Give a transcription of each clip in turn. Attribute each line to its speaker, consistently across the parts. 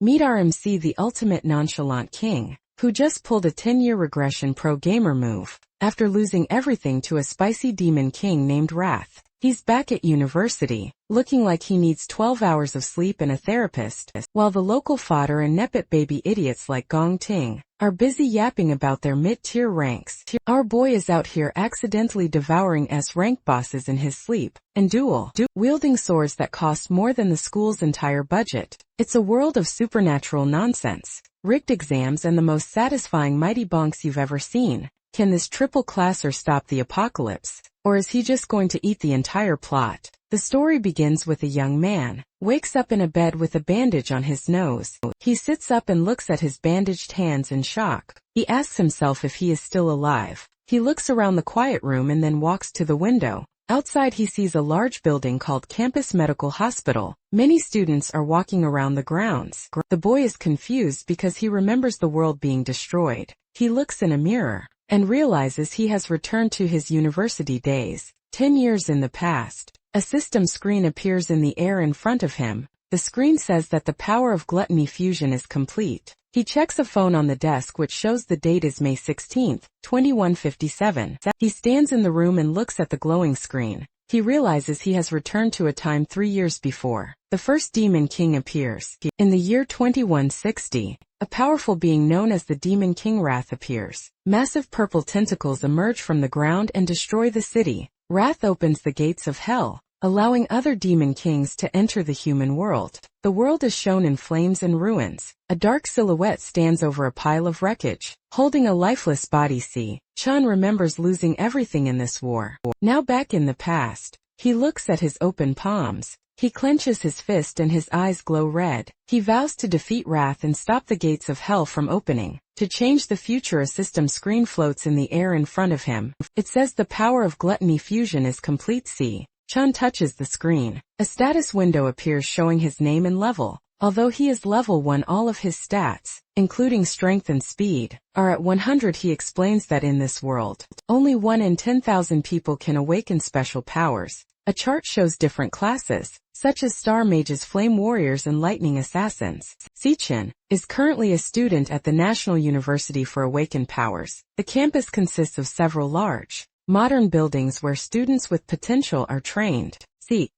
Speaker 1: Meet RMC, the ultimate nonchalant king, who just pulled a 10-year regression pro-gamer move. After losing everything to a spicy demon king named Wrath, he's back at university, looking like he needs 12 hours of sleep and a therapist, while the local fodder and nepit baby idiots like Gong Ting are busy yapping about their mid-tier ranks. Our boy is out here accidentally devouring S-rank bosses in his sleep, and wielding swords that cost more than the school's entire budget. It's a world of supernatural nonsense, rigged exams and the most satisfying mighty bonks you've ever seen. Can this triple classer stop the apocalypse? Or is he just going to eat the entire plot? The story begins with a young man wakes up in a bed with a bandage on his nose. He sits up and looks at his bandaged hands in shock. He asks himself if he is still alive. He looks around the quiet room and then walks to the window. Outside he sees a large building called Campus Medical Hospital. Many students are walking around the grounds. The boy is confused because he remembers the world being destroyed. He looks in a mirror and realizes he has returned to his university days, 10 years in the past. A system screen appears in the air in front of him. The screen says that the power of gluttony fusion is complete. He checks a phone on the desk which shows the date is May 16, 2157. He stands in the room and looks at the glowing screen. He realizes he has returned to a time 3 years before. The first Demon King appears. In the year 2160, a powerful being known as the Demon King Wrath appears. Massive purple tentacles emerge from the ground and destroy the city. Wrath opens the gates of hell, allowing other demon kings to enter the human world. The world is shown in flames and ruins. A dark silhouette stands over a pile of wreckage, holding a lifeless body. Chan remembers losing everything in this war. Now back in the past, he looks at his open palms. He clenches his fist and his eyes glow red. He vows to defeat Wrath and stop the gates of hell from opening. To change the future, a system screen floats in the air in front of him. It says the power of gluttony fusion is complete. Chan touches the screen. A status window appears showing his name and level. Although he is level 1, all of his stats, including strength and speed, are at 100. He explains that in this world, only 1 in 10,000 people can awaken special powers. A chart shows different classes, such as Star Mages, Flame Warriors, and Lightning Assassins. Sichin is currently a student at the National University for Awakened Powers. The campus consists of several large, modern buildings where students with potential are trained.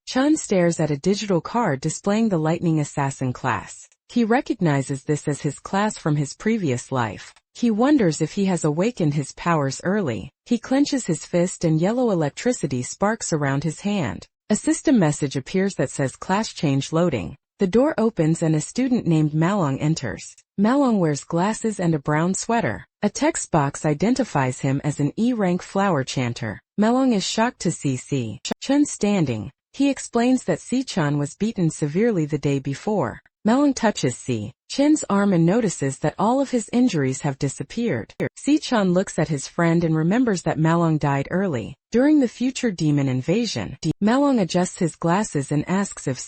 Speaker 1: Chan stares at a digital card displaying the Lightning Assassin class. He recognizes this as his class from his previous life. He wonders if he has awakened his powers early. He clenches his fist and yellow electricity sparks around his hand. A system message appears that says class change loading. The door opens and a student named Malong enters. Malong wears glasses and a brown sweater. A text box identifies him as an E-rank flower chanter. Malong is shocked to see Chun standing. He explains that Chan was beaten severely the day before. Malong touches Chin's arm and notices that all of his injuries have disappeared. Chan looks at his friend and remembers that Malong died early during the future demon invasion. Malong adjusts his glasses and asks if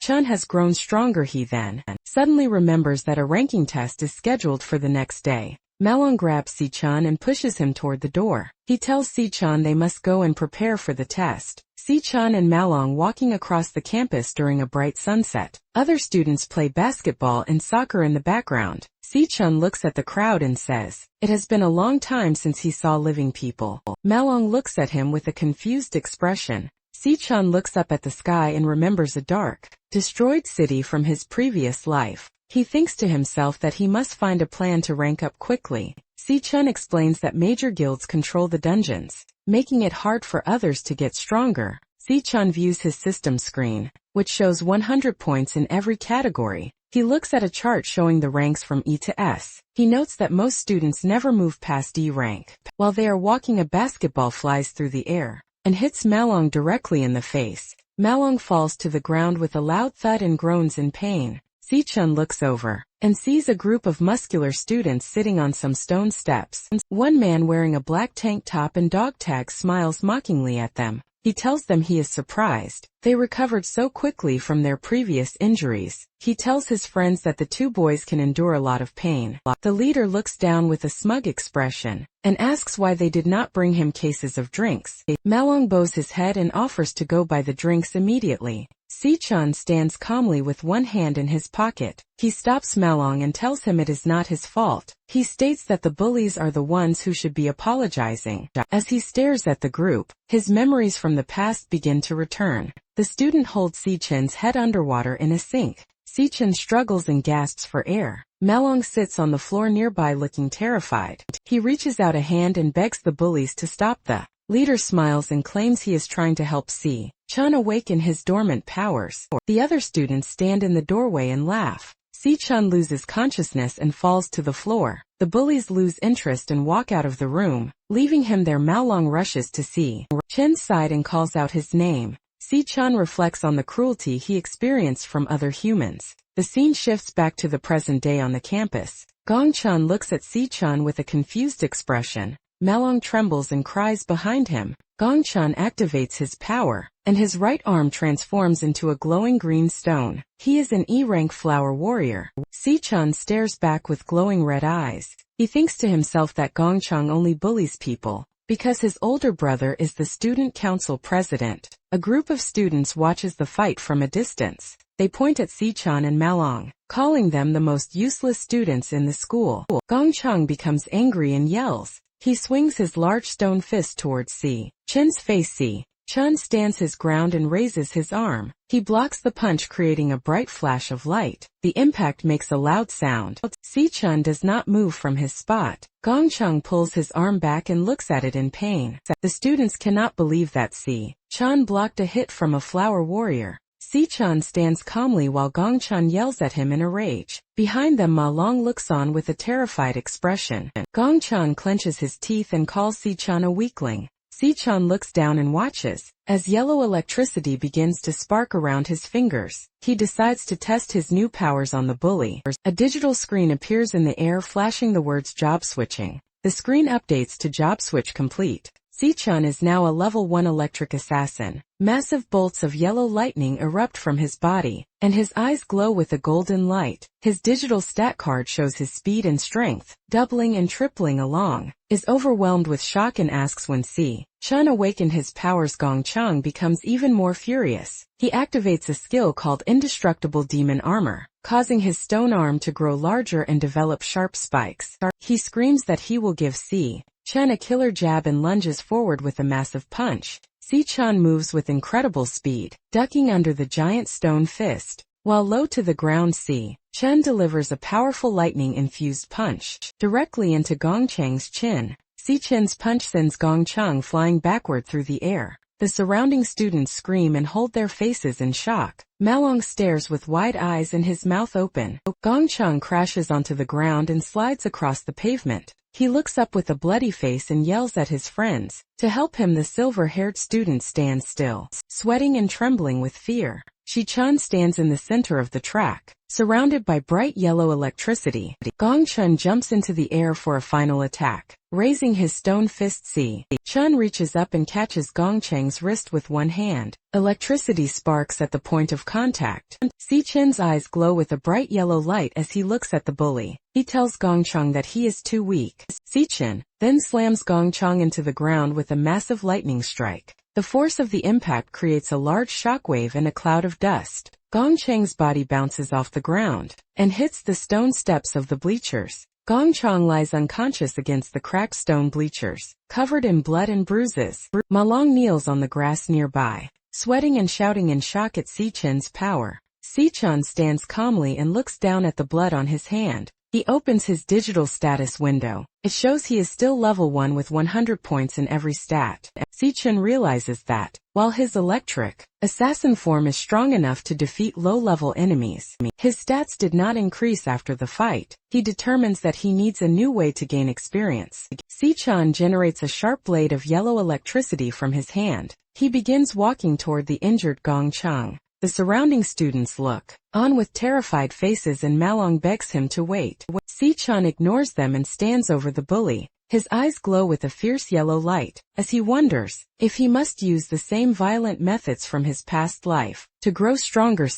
Speaker 1: Chan has grown stronger. He then suddenly remembers that a ranking test is scheduled for the next day. Malong grabs Chan and pushes him toward the door. He tells Chan they must go and prepare for the test. Chan and Malong walking across the campus during a bright sunset. Other students play basketball and soccer in the background. Chan looks at the crowd and says, it has been a long time since he saw living people. Malong looks at him with a confused expression. Chan looks up at the sky and remembers a dark, destroyed city from his previous life. He thinks to himself that he must find a plan to rank up quickly. Chan explains that major guilds control the dungeons, making it hard for others to get stronger. Chan views his system screen, which shows 100 points in every category. He looks at a chart showing the ranks from E to S. He notes that most students never move past E rank. While they are walking, a basketball flies through the air and hits Malong directly in the face. Malong falls to the ground with a loud thud and groans in pain. Chan looks over and sees a group of muscular students sitting on some stone steps. One man wearing a black tank top and dog tags smiles mockingly at them. He tells them he is surprised they recovered so quickly from their previous injuries. He tells his friends that the two boys can endure a lot of pain. The leader looks down with a smug expression and asks why they did not bring him cases of drinks. Malong bows his head and offers to go buy the drinks immediately. Si-chan stands calmly with one hand in his pocket. He stops Malong and tells him it is not his fault. He states that the bullies are the ones who should be apologizing. As he stares at the group, his memories from the past begin to return. The student holds Si-chan's head underwater in a sink. Si-chan struggles and gasps for air. Malong sits on the floor nearby looking terrified. He reaches out a hand and begs the bullies to stop. The leader smiles and claims he is trying to help Si-chan awaken his dormant powers. The other students stand in the doorway and laugh. Si-chan loses consciousness and falls to the floor. The bullies lose interest and walk out of the room, leaving him there. Malong rushes to Si-chan's side and calls out his name. Si-chan reflects on the cruelty he experienced from other humans. The scene shifts back to the present day on the campus. Gong-chan looks at Si-chan with a confused expression. Malong trembles and cries behind him. Gong-chan activates his power, and his right arm transforms into a glowing green stone. He is an E-rank flower warrior. Si-chan stares back with glowing red eyes. He thinks to himself that Gong-chan only bullies people because his older brother is the student council president. A group of students watches the fight from a distance. They point at Si-chan and Malong, calling them the most useless students in the school. Gong-chan becomes angry and yells. He swings his large stone fist towards Si-chan's face. Si-chan stands his ground and raises his arm. He blocks the punch, creating a bright flash of light. The impact makes a loud sound. Si-chan does not move from his spot. Gong-chan pulls his arm back and looks at it in pain. The students cannot believe that Si-chan blocked a hit from a flower warrior. Si-chan stands calmly while Gong-chan yells at him in a rage. Behind them, Ma-long looks on with a terrified expression. Gong-chan clenches his teeth and calls Si-chan a weakling. Si-chan looks down and watches. As yellow electricity begins to spark around his fingers, he decides to test his new powers on the bully. A digital screen appears in the air, flashing the words job switching. The screen updates to job switch complete. Si-chan is now a level 1 electric assassin. Massive bolts of yellow lightning erupt from his body, and his eyes glow with a golden light. His digital stat card shows his speed and strength, doubling and tripling along. Is overwhelmed with shock and asks when Si-chan awakened his powers. Gong-chan becomes even more furious. He activates a skill called Indestructible Demon Armor, causing his stone arm to grow larger and develop sharp spikes. He screams that he will give Si-chan a killer jab and lunges forward with a massive punch. Si-chan moves with incredible speed, ducking under the giant stone fist. While low to the ground, Si-chan delivers a powerful lightning-infused punch directly into Gong-chan's chin. Si-chan's punch sends Gong-chan flying backward through the air. The surrounding students scream and hold their faces in shock. Malong stares with wide eyes and his mouth open. Gong-chan crashes onto the ground and slides across the pavement. He looks up with a bloody face and yells at his friends. To help him, the silver-haired student stands still, sweating and trembling with fear. Si-chan stands in the center of the track, surrounded by bright yellow electricity. Gong-chan jumps into the air for a final attack. Raising his stone fist, Si-chan reaches up and catches Gong-chan's wrist with one hand. Electricity sparks at the point of contact. Si-chan's eyes glow with a bright yellow light as he looks at the bully. He tells Gong-chan that he is too weak. Si-chan then slams Gong-chan into the ground with a massive lightning strike. The force of the impact creates a large shockwave and a cloud of dust. Gong-chan's body bounces off the ground and hits the stone steps of the bleachers. Gong-chan lies unconscious against the cracked stone bleachers, covered in blood and bruises. Ma-long kneels on the grass nearby, sweating and shouting in shock at Si-chan's power. Si-chan stands calmly and looks down at the blood on his hand. He opens his digital status window. It shows he is still level 1 with 100 points in every stat. Si-chan realizes that, while his electric assassin form is strong enough to defeat low-level enemies, his stats did not increase after the fight. He determines that he needs a new way to gain experience. Si-chan generates a sharp blade of yellow electricity from his hand. He begins walking toward the injured Gong-chan. The surrounding students look on with terrified faces and Malong begs him to wait. Si-chan ignores them and stands over the bully. His eyes glow with a fierce yellow light, as he wonders if he must use the same violent methods from his past life to grow stronger.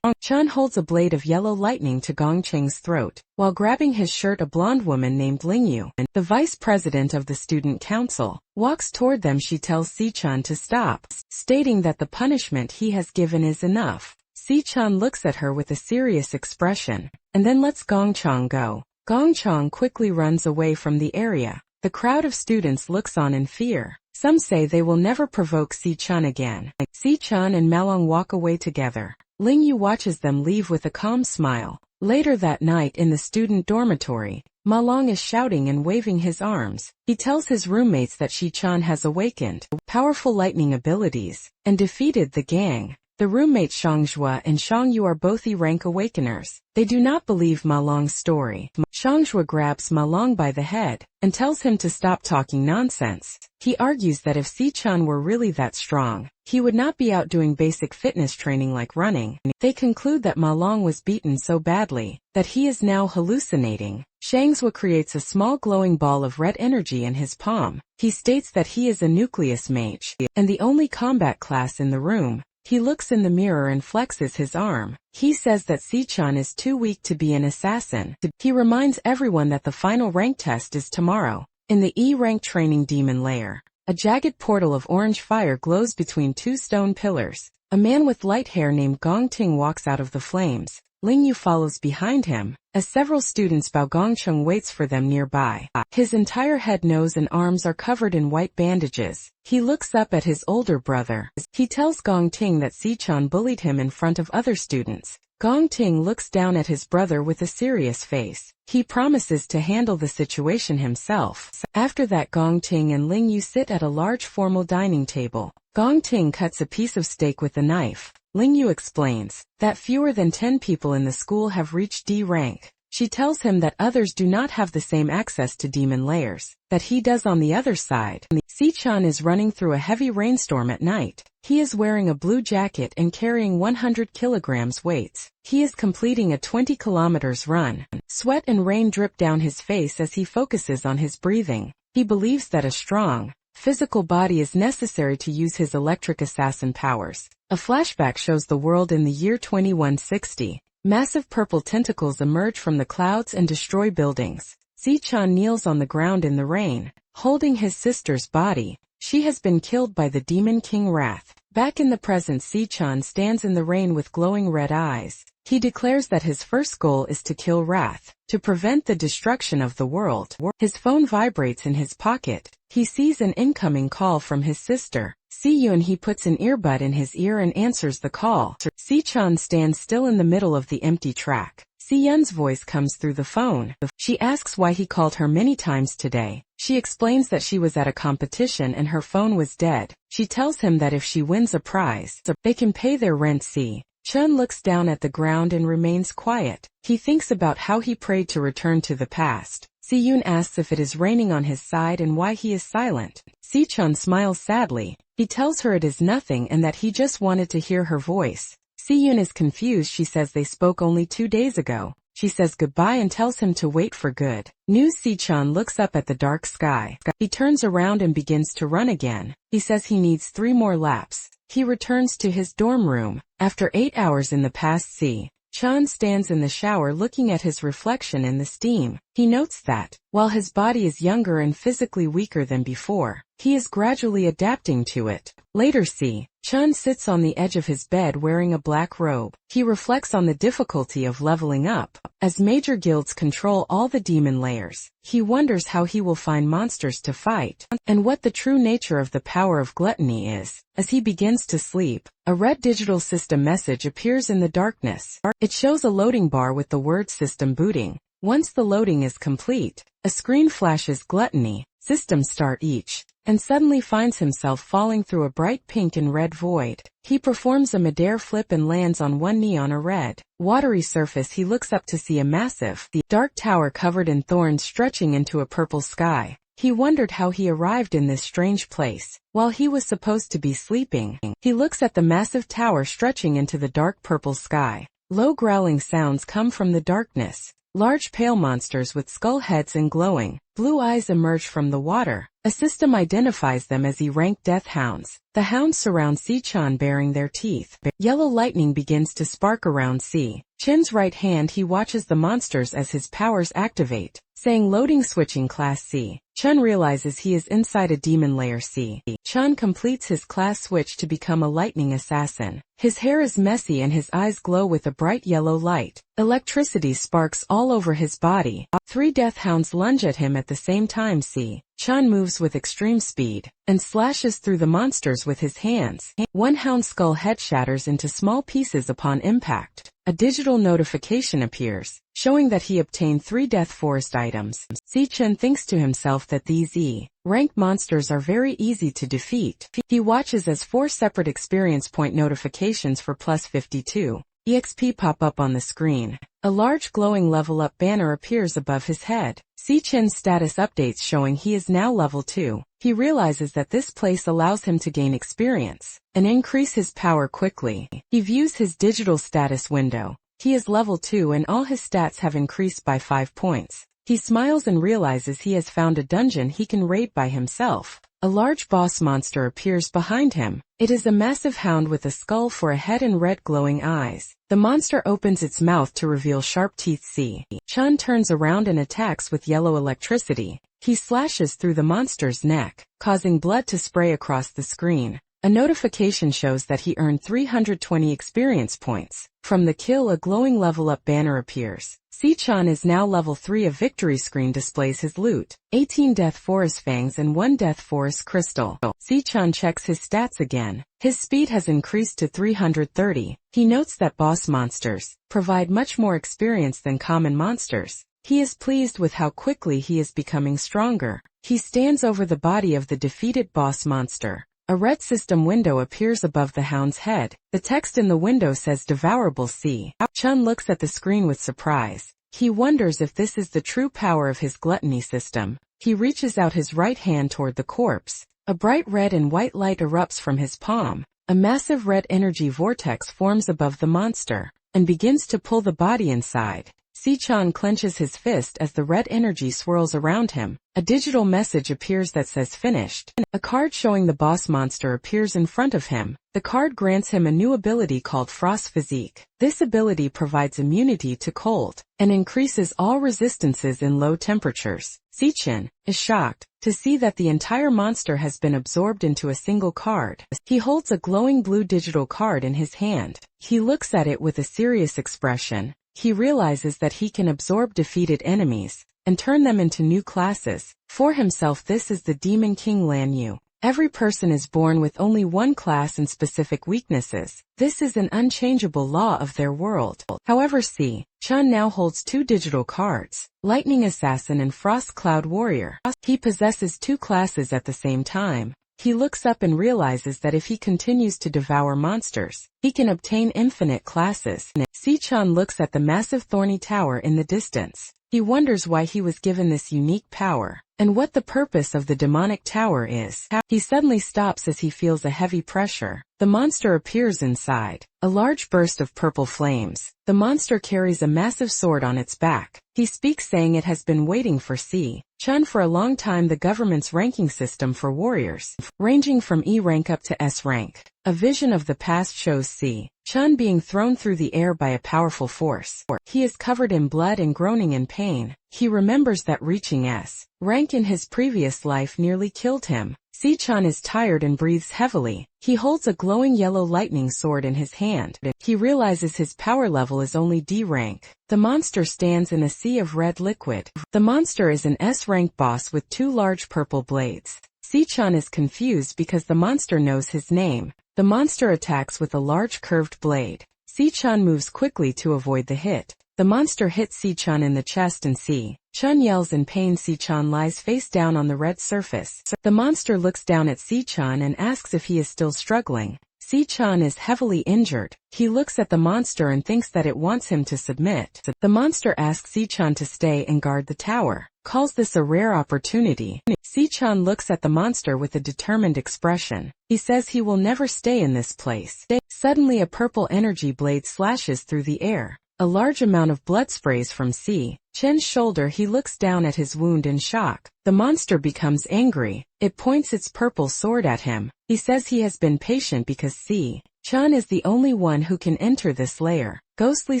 Speaker 1: Chun holds a blade of yellow lightning to Gongcheng's throat, while grabbing his shirt a blonde woman named Lingyu, the vice president of the student council, walks toward them. She tells Si-chun to stop, stating that the punishment he has given is enough. Si-chun looks at her with a serious expression, and then lets Gongcheng go. Gongcheng quickly runs away from the area. The crowd of students looks on in fear. Some say they will never provoke Si-chun again. Si-chun and Malong walk away together. Lingyu watches them leave with a calm smile. Later that night in the student dormitory, Malong is shouting and waving his arms. He tells his roommates that Si-chun has awakened powerful lightning abilities and defeated the gang. The roommates Shangzhua and Shangyu are both E-rank awakeners. They do not believe Malong's story. Shangzhua grabs Malong by the head and tells him to stop talking nonsense. He argues that if Si-chun were really that strong, he would not be out doing basic fitness training like running. They conclude that Malong was beaten so badly that he is now hallucinating. Shangzhua creates a small glowing ball of red energy in his palm. He states that he is a nucleus mage and the only combat class in the room. He looks in the mirror and flexes his arm. He says that Si-chun is too weak to be an assassin. He reminds everyone that the final rank test is tomorrow. In the E-rank training demon lair, a jagged portal of orange fire glows between two stone pillars. A man with light hair named Gongting walks out of the flames. Lingyu follows behind him. As several students bow, Gongcheng waits for them nearby. His entire head, nose and arms are covered in white bandages. He looks up at his older brother. He tells Gongting that Si-chun bullied him in front of other students. Gongting looks down at his brother with a serious face. He promises to handle the situation himself. After that, Gongting and Lingyu sit at a large formal dining table. Gongting cuts a piece of steak with a knife. Lingyu explains that fewer than 10 people in the school have reached D rank. She tells him that others do not have the same access to demon layers that he does on the other side. Si-chun is running through a heavy rainstorm at night. He is wearing a blue jacket and carrying 100 kilograms weights. He is completing a 20 kilometers run. Sweat and rain drip down his face as he focuses on his breathing. He believes that a strong physical body is necessary to use his electric assassin powers. A flashback shows the world in the year 2160. Massive purple tentacles emerge from the clouds and destroy buildings. Si-chun kneels on the ground in the rain, holding his sister's body. She has been killed by the demon king Wrath. Back in the present, Si-chun stands in the rain with glowing red eyes. He declares that his first goal is to kill Wrath, to prevent the destruction of the world. His phone vibrates in his pocket. He sees an incoming call from his sister. Si-yun. He puts an earbud in his ear and answers the call. Si-chun stands still in the middle of the empty track. Si-yun's voice comes through the phone. She asks why he called her many times today. She explains that she was at a competition and her phone was dead. She tells him that if she wins a prize, they can pay their rent. Si-chun looks down at the ground and remains quiet. He thinks about how he prayed to return to the past. Si-yun asks if it is raining on his side and why he is silent. Si-chun smiles sadly. He tells her it is nothing and that he just wanted to hear her voice. Si-yun is confused. She says they spoke only 2 days ago. She says goodbye and tells him to wait for good news. Si-chun looks up at the dark sky. He turns around and begins to run again. He says he needs 3 more laps. He returns to his dorm room. After 8 hours in the past, Si-chun stands in the shower looking at his reflection in the steam. He notes that, while his body is younger and physically weaker than before, he is gradually adapting to it. Later, Si-chun sits on the edge of his bed wearing a black robe. He reflects on the difficulty of leveling up. As major guilds control all the demon layers, he wonders how he will find monsters to fight, and what the true nature of the power of gluttony is. As he begins to sleep, a red digital system message appears in the darkness. It shows a loading bar with the word system booting. Once the loading is complete, a screen flashes gluttony, system start each, and suddenly finds himself falling through a bright pink and red void. He performs a midair flip and lands on one knee on a red, watery surface. He looks up to see a massive, dark tower covered in thorns stretching into a purple sky. He wondered how he arrived in this strange place, while he was supposed to be sleeping. He looks at the massive tower stretching into the dark purple sky. Low growling sounds come from the darkness. Large pale monsters with skull heads and glowing blue eyes emerge from the water. A system identifies them as E-rank death hounds. The hounds surround Si-chan baring their teeth. Yellow lightning begins to spark around Si-chan's right hand. He watches the monsters as his powers activate. Saying loading switching class Si-chan realizes he is inside a demon layer. Si-chan completes his class switch to become a lightning assassin. His hair is messy and his eyes glow with a bright yellow light. Electricity sparks all over his body. 3 death hounds lunge at him at the same time. Si-chan moves with extreme speed and slashes through the monsters with his hands. One hound's skull head shatters into small pieces upon impact. A digital notification appears, showing that he obtained 3 Death Forest items. Si-chan thinks to himself that these E-rank monsters are very easy to defeat. He watches as 4 separate experience point notifications for plus 52 EXP pop up on the screen. A large glowing level up banner appears above his head. Si-chan's status updates showing he is now level 2. He realizes that this place allows him to gain experience and increase his power quickly. He views his digital status window. He is level 2 and all his stats have increased by 5 points. He smiles and realizes he has found a dungeon he can raid by himself. A large boss monster appears behind him. It is a massive hound with a skull for a head and red glowing eyes. The monster opens its mouth to reveal sharp teeth. Si-chan turns around and attacks with yellow electricity. He slashes through the monster's neck, causing blood to spray across the screen. A notification shows that he earned 320 experience points. From the kill, a glowing level up banner appears. Si-chan is now level 3. A victory screen displays his loot. 18 Death Forest fangs and 1 Death Forest crystal. Si-chan checks his stats again. His speed has increased to 330. He notes that boss monsters provide much more experience than common monsters. He is pleased with how quickly he is becoming stronger. He stands over the body of the defeated boss monster. A red system window appears above the hound's head. The text in the window says Devourable. Si-chan looks at the screen with surprise. He wonders if this is the true power of his gluttony system. He reaches out his right hand toward the corpse. A bright red and white light erupts from his palm. A massive red energy vortex forms above the monster and begins to pull the body inside. Si-chan clenches his fist as the red energy swirls around him. A digital message appears that says finished. A card showing the boss monster appears in front of him. The card grants him a new ability called Frost Physique. This ability provides immunity to cold and increases all resistances in low temperatures. Si-chan is shocked to see that the entire monster has been absorbed into a single card. He holds a glowing blue digital card in his hand. He looks at it with a serious expression. He realizes that he can absorb defeated enemies and turn them into new classes. For himself, this is the Demon King Lan Yu. Every person is born with only one class and specific weaknesses. This is an unchangeable law of their world. However, Si-chan now holds 2 digital cards, Lightning Assassin and Frost Cloud Warrior. He possesses 2 classes at the same time. He looks up and realizes that if he continues to devour monsters, he can obtain infinite classes. Si-chan looks at the massive thorny tower in the distance. He wonders why he was given this unique power, and what the purpose of the demonic tower is. He suddenly stops as he feels a heavy pressure. The monster appears inside. A large burst of purple flames. The monster carries a massive sword on its back. He speaks saying it has been waiting for Si-chan for a long time. The government's ranking system for warriors, ranging from E rank up to S rank. A vision of the past shows Si-chan being thrown through the air by a powerful force. He is covered in blood and groaning in pain. He remembers that reaching S rank in his previous life nearly killed him. Si-chan is tired and breathes heavily. He holds a glowing yellow lightning sword in his hand. He realizes his power level is only D rank. The monster stands in a sea of red liquid. The monster is an S rank boss with 2 large purple blades. Si-chan is confused because the monster knows his name. The monster attacks with a large curved blade. Si-chan moves quickly to avoid the hit. The monster hits Si-chan in the chest and Si-chan yells in pain. Si-chan lies face down on the red surface. The monster looks down at Si-chan and asks if he is still struggling. Si-chan is heavily injured. He looks at the monster and thinks that it wants him to submit. The monster asks Si-chan to stay and guard the tower, calls this a rare opportunity. Si-chan looks at the monster with a determined expression. He says he will never stay in this place. Suddenly a purple energy blade slashes through the air. A large amount of blood sprays from Si-Chen's shoulder. He looks down at his wound in shock. The monster becomes angry. It points its purple sword at him. He says he has been patient because Si-Chen is the only one who can enter this lair. Ghostly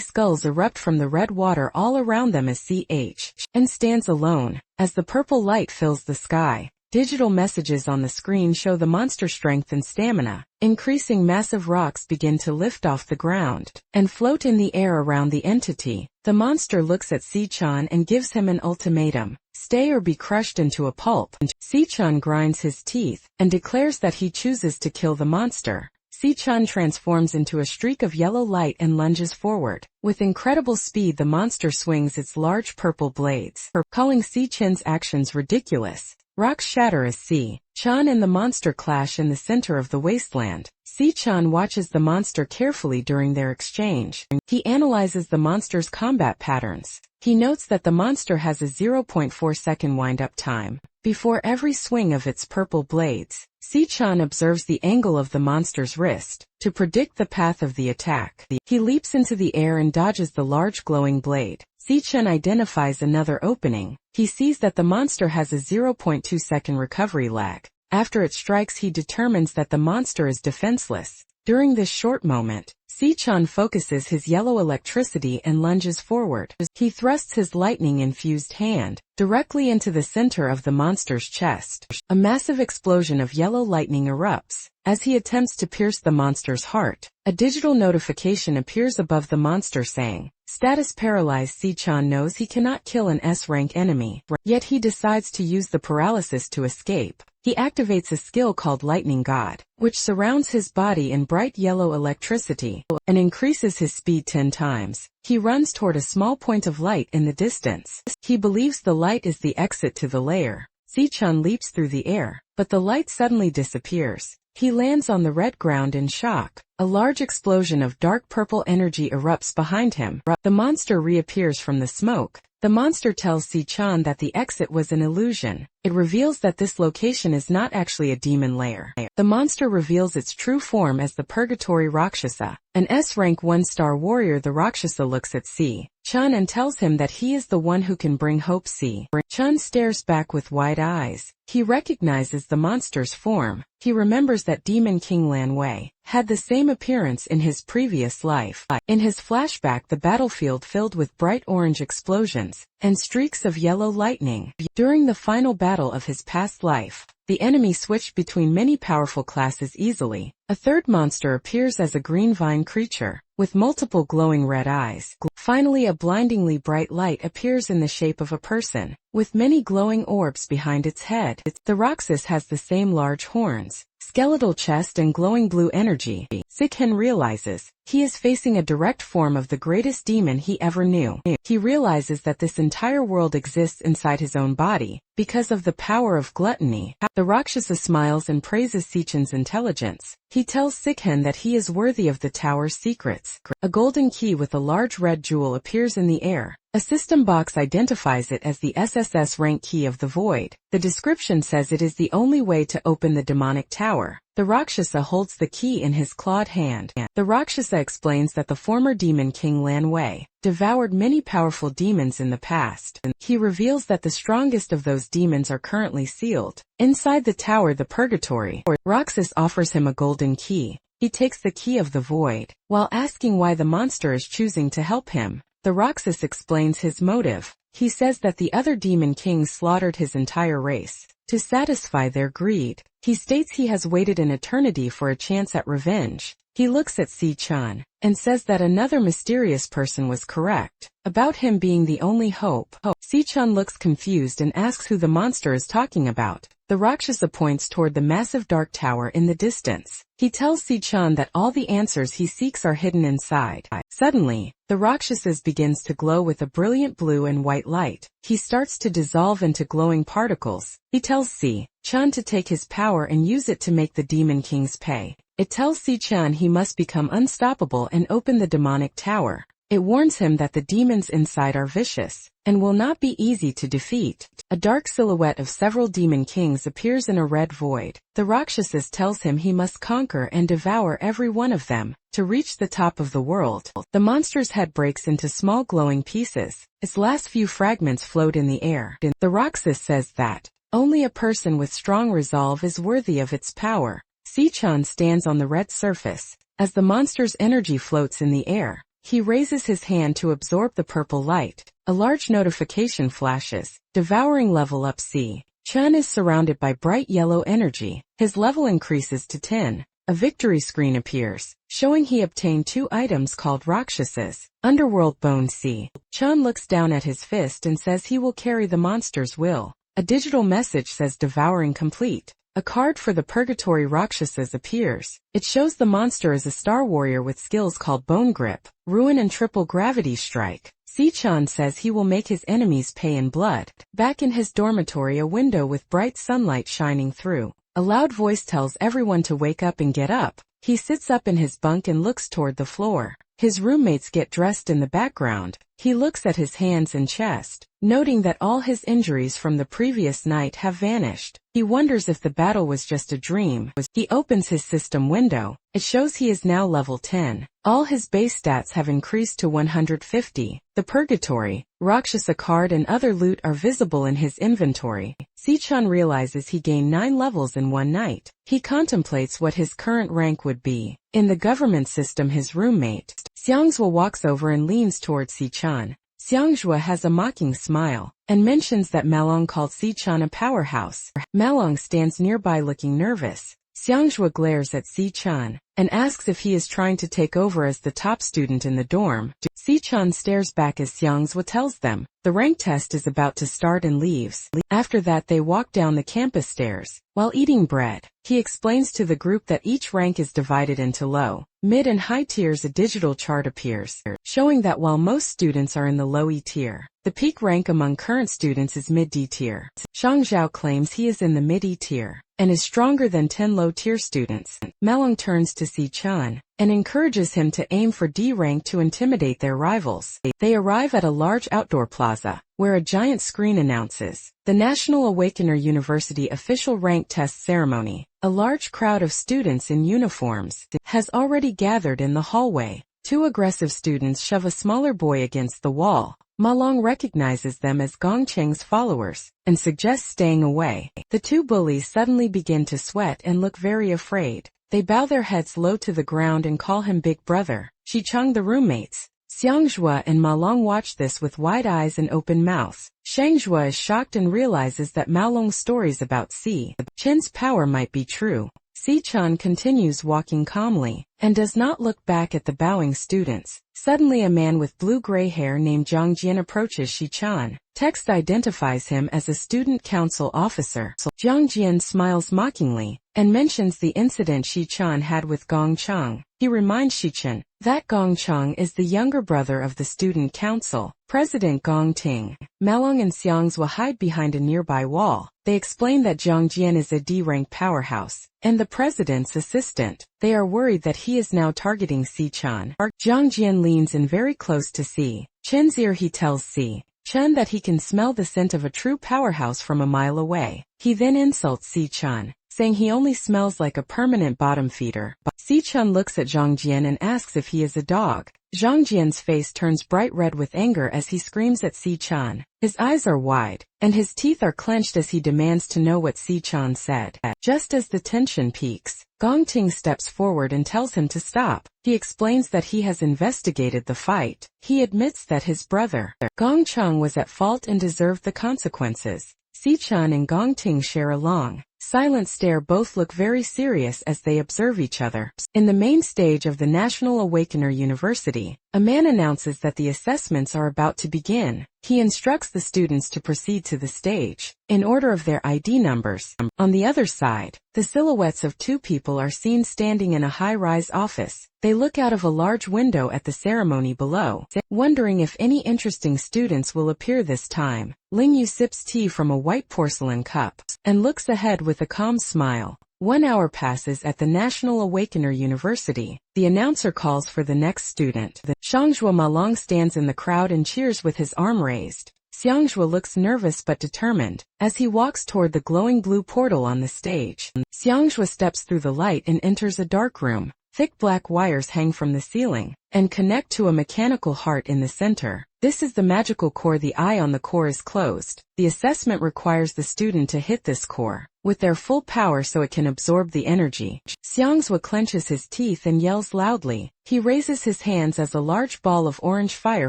Speaker 1: skulls erupt from the red water all around them as Si-Chen stands alone. As the purple light fills the sky, digital messages on the screen show the monster's strength and stamina. Increasing, massive rocks begin to lift off the ground and float in the air around the entity. The monster looks at Si-Chan and gives him an ultimatum: stay or be crushed into a pulp. Si-Chan grinds his teeth and declares that he chooses to kill the monster. Si-Chan transforms into a streak of yellow light and lunges forward. With incredible speed, the monster swings its large purple blades, calling Si-Chen's actions ridiculous. Rocks shatter as Si-Chan and the monster clash in the center of the wasteland. Si-Chan watches the monster carefully during their exchange. He analyzes the monster's combat patterns. He notes that the monster has a 0.4-second wind-up time before every swing of its purple blades. Si-Chan observes the angle of the monster's wrist to predict the path of the attack. He leaps into the air and dodges the large glowing blade. Si-Chan identifies another opening. He sees that the monster has a 0.2-second recovery lag. After it strikes, he determines that the monster is defenseless. During this short moment, Si-Chan focuses his yellow electricity and lunges forward. He thrusts his lightning-infused hand directly into the center of the monster's chest. A massive explosion of yellow lightning erupts. As he attempts to pierce the monster's heart, a digital notification appears above the monster saying, "Status paralyzed." Si-Chan knows he cannot kill an S-rank enemy, yet he decides to use the paralysis to escape. He activates a skill called Lightning God, which surrounds his body in bright yellow electricity and increases his speed 10 times. He runs toward a small point of light in the distance. He believes the light is the exit to the lair. Si-Chan leaps through the air, but the light suddenly disappears. He lands on the red ground in shock. A large explosion of dark purple energy erupts behind him. The monster reappears from the smoke. The monster tells Si-Chan that the exit was an illusion. It reveals that this location is not actually a demon lair. The monster reveals its true form as the Purgatory Rakshasa, an S-rank 1-star warrior. The Rakshasa looks at Si-Chan and tells him that he is the one who can bring hope. Si-Chan stares back with wide eyes. He recognizes the monster's form. He remembers that Demon King Lan Wei had the same appearance in his previous life. In his flashback, the battlefield filled with bright orange explosions and streaks of yellow lightning. During the final battle of his past life, the enemy switched between many powerful classes easily. A third monster appears as a green vine creature with multiple glowing red eyes. Finally, a blindingly bright light appears in the shape of a person with many glowing orbs behind its head. The Roxas has the same large horns, skeletal chest and glowing blue energy. Si-Chan realizes he is facing a direct form of the greatest demon he ever knew. He realizes that this entire world exists inside his own body because of the power of gluttony. The Rakshasa smiles and praises Si-Chan's intelligence. He tells Si-Chan that he is worthy of the tower's secrets. A golden key with a large red jewel appears in the air. A system box identifies it as the SSS rank key of the void. The description says it is the only way to open the demonic tower. The Rakshasa holds the key in his clawed hand. The Rakshasa explains that the former demon king Lan Wei devoured many powerful demons in the past. He reveals that the strongest of those demons are currently sealed inside the tower, the Purgatory. Roxas offers him a golden key. He takes the key of the void. While asking why the monster is choosing to help him, the Roxas explains his motive. He says that the other demon kings slaughtered his entire race to satisfy their greed. He states he has waited an eternity for a chance at revenge. He looks at Si-Chan and says that another mysterious person was correct about him being the only hope. Si-Chan looks confused and asks who the monster is talking about. The Rakshasa points toward the massive dark tower in the distance. He tells Si-Chan that all the answers he seeks are hidden inside. Suddenly, the Rakshasa begins to glow with a brilliant blue and white light. He starts to dissolve into glowing particles. He tells Si-Chan to take his power and use it to make the Demon Kings pay. It tells Si-Chan he must become unstoppable and open the demonic tower. It warns him that the demons inside are vicious and will not be easy to defeat. A dark silhouette of several demon kings appears in a red void. The Rakshasas tells him he must conquer and devour every one of them to reach the top of the world. The monster's head breaks into small glowing pieces. Its last few fragments float in the air. The Rakshas says that only a person with strong resolve is worthy of its power. Si-chan stands on the red surface. As the monster's energy floats in the air, he raises his hand to absorb the purple light. A large notification flashes. Devouring level up Si-chan is surrounded by bright yellow energy. His level increases to 10. A victory screen appears, showing he obtained 2 items called Rakshasas. Underworld Bone Si-chan looks down at his fist and says he will carry the monster's will. A digital message says devouring complete. A card for the Purgatory Rakshasas appears. It shows the monster as a star warrior with skills called Bone Grip, Ruin and Triple Gravity Strike. Si-chan says he will make his enemies pay in blood. Back in his dormitory, a window with bright sunlight shining through. A loud voice tells everyone to wake up and get up. He sits up in his bunk and looks toward the floor. His roommates get dressed in the background. He looks at his hands and chest, noting that all his injuries from the previous night have vanished. He wonders if the battle was just a dream. He opens his system window. It shows he is now level 10. All his base stats have increased to 150. The Purgatory, Rakshasa card and other loot are visible in his inventory. Si-chan realizes he gained 9 levels in one night. He contemplates what his current rank would be. In the government system, his roommate, Xiangjua, walks over and leans towards Si-chan. Xiangjua has a mocking smile and mentions that Malong called Si-chan a powerhouse. Malong stands nearby looking nervous. Xiangjua glares at Si-chan and asks if he is trying to take over as the top student in the dorm. Si-chan stares back as Xiangjua tells them the rank test is about to start and leaves. After that, they walk down the campus stairs. While eating bread, he explains to the group that each rank is divided into low, mid and high tiers. A digital chart appears, showing that while most students are in the low E tier, the peak rank among current students is mid D tier. Shang Zhao claims he is in the mid E tier and is stronger than 10 low-tier students. Malong turns to Si-chan and encourages him to aim for D rank to intimidate their rivals. They arrive at a large outdoor plaza, where a giant screen announces the National Awakener University official rank test ceremony. A large crowd of students in uniforms has already gathered in the hallway. 2 aggressive students shove a smaller boy against the wall. Malong recognizes them as Gongcheng's followers and suggests staying away. The 2 bullies suddenly begin to sweat and look very afraid. They bow their heads low to the ground and call him Big Brother. Shicheng, the roommates, Xiangjua and Malong watch this with wide eyes and open mouths. Xiangjua is shocked and realizes that Malong's stories about Si-chan's power might be true. Si-chan continues walking calmly and does not look back at the bowing students. Suddenly, a man with blue-gray hair named Zhang Jian approaches Si-chan. Text identifies him as a student council officer. Zhang Jian smiles mockingly and mentions the incident Si-chan had with Gong Chang. He reminds Si-chan that Gong Chang is the younger brother of the student council, President Gong Ting. Malong and Xiangjua hide behind a nearby wall. They explain that Zhang Jian is a D-rank powerhouse and the president's assistant. They are worried that he is now targeting Si-chan. Zhang Jian leans in very close to Si-chan's ear. He tells Si-chan that he can smell the scent of a true powerhouse from a mile away. He then insults Si-chan, saying he only smells like a permanent bottom feeder. Si-chan looks at Zhang Jian and asks if he is a dog. Zhang Jian's face turns bright red with anger as he screams at Si-chan. His eyes are wide, and his teeth are clenched as he demands to know what Si-chan said. Just as the tension peaks, Gong Ting steps forward and tells him to stop. He explains that he has investigated the fight. He admits that his brother, Gong Chang, was at fault and deserved the consequences. Si-chan and Gong Ting share a long, silent stare. Both look very serious as they observe each other. In the main stage of the National Awakener University, a man announces that the assessments are about to begin. He instructs the students to proceed to the stage in order of their ID numbers. On the other side, the silhouettes of 2 people are seen standing in a high-rise office. They look out of a large window at the ceremony below, wondering if any interesting students will appear this time. Ling Yu sips tea from a white porcelain cup and looks ahead with a calm smile. 1 hour passes at the National Awakener University. The announcer calls for the next student. Xiangjue Malong stands in the crowd and cheers with his arm raised. Xiangjue looks nervous but determined, as he walks toward the glowing blue portal on the stage. Xiangjue steps through the light and enters a dark room. Thick black wires hang from the ceiling, and connect to a mechanical heart in the center. This is the magical core. The eye on the core is closed. The assessment requires the student to hit this core with their full power so it can absorb the energy. Xiangjue clenches his teeth and yells loudly. He raises his hands as a large ball of orange fire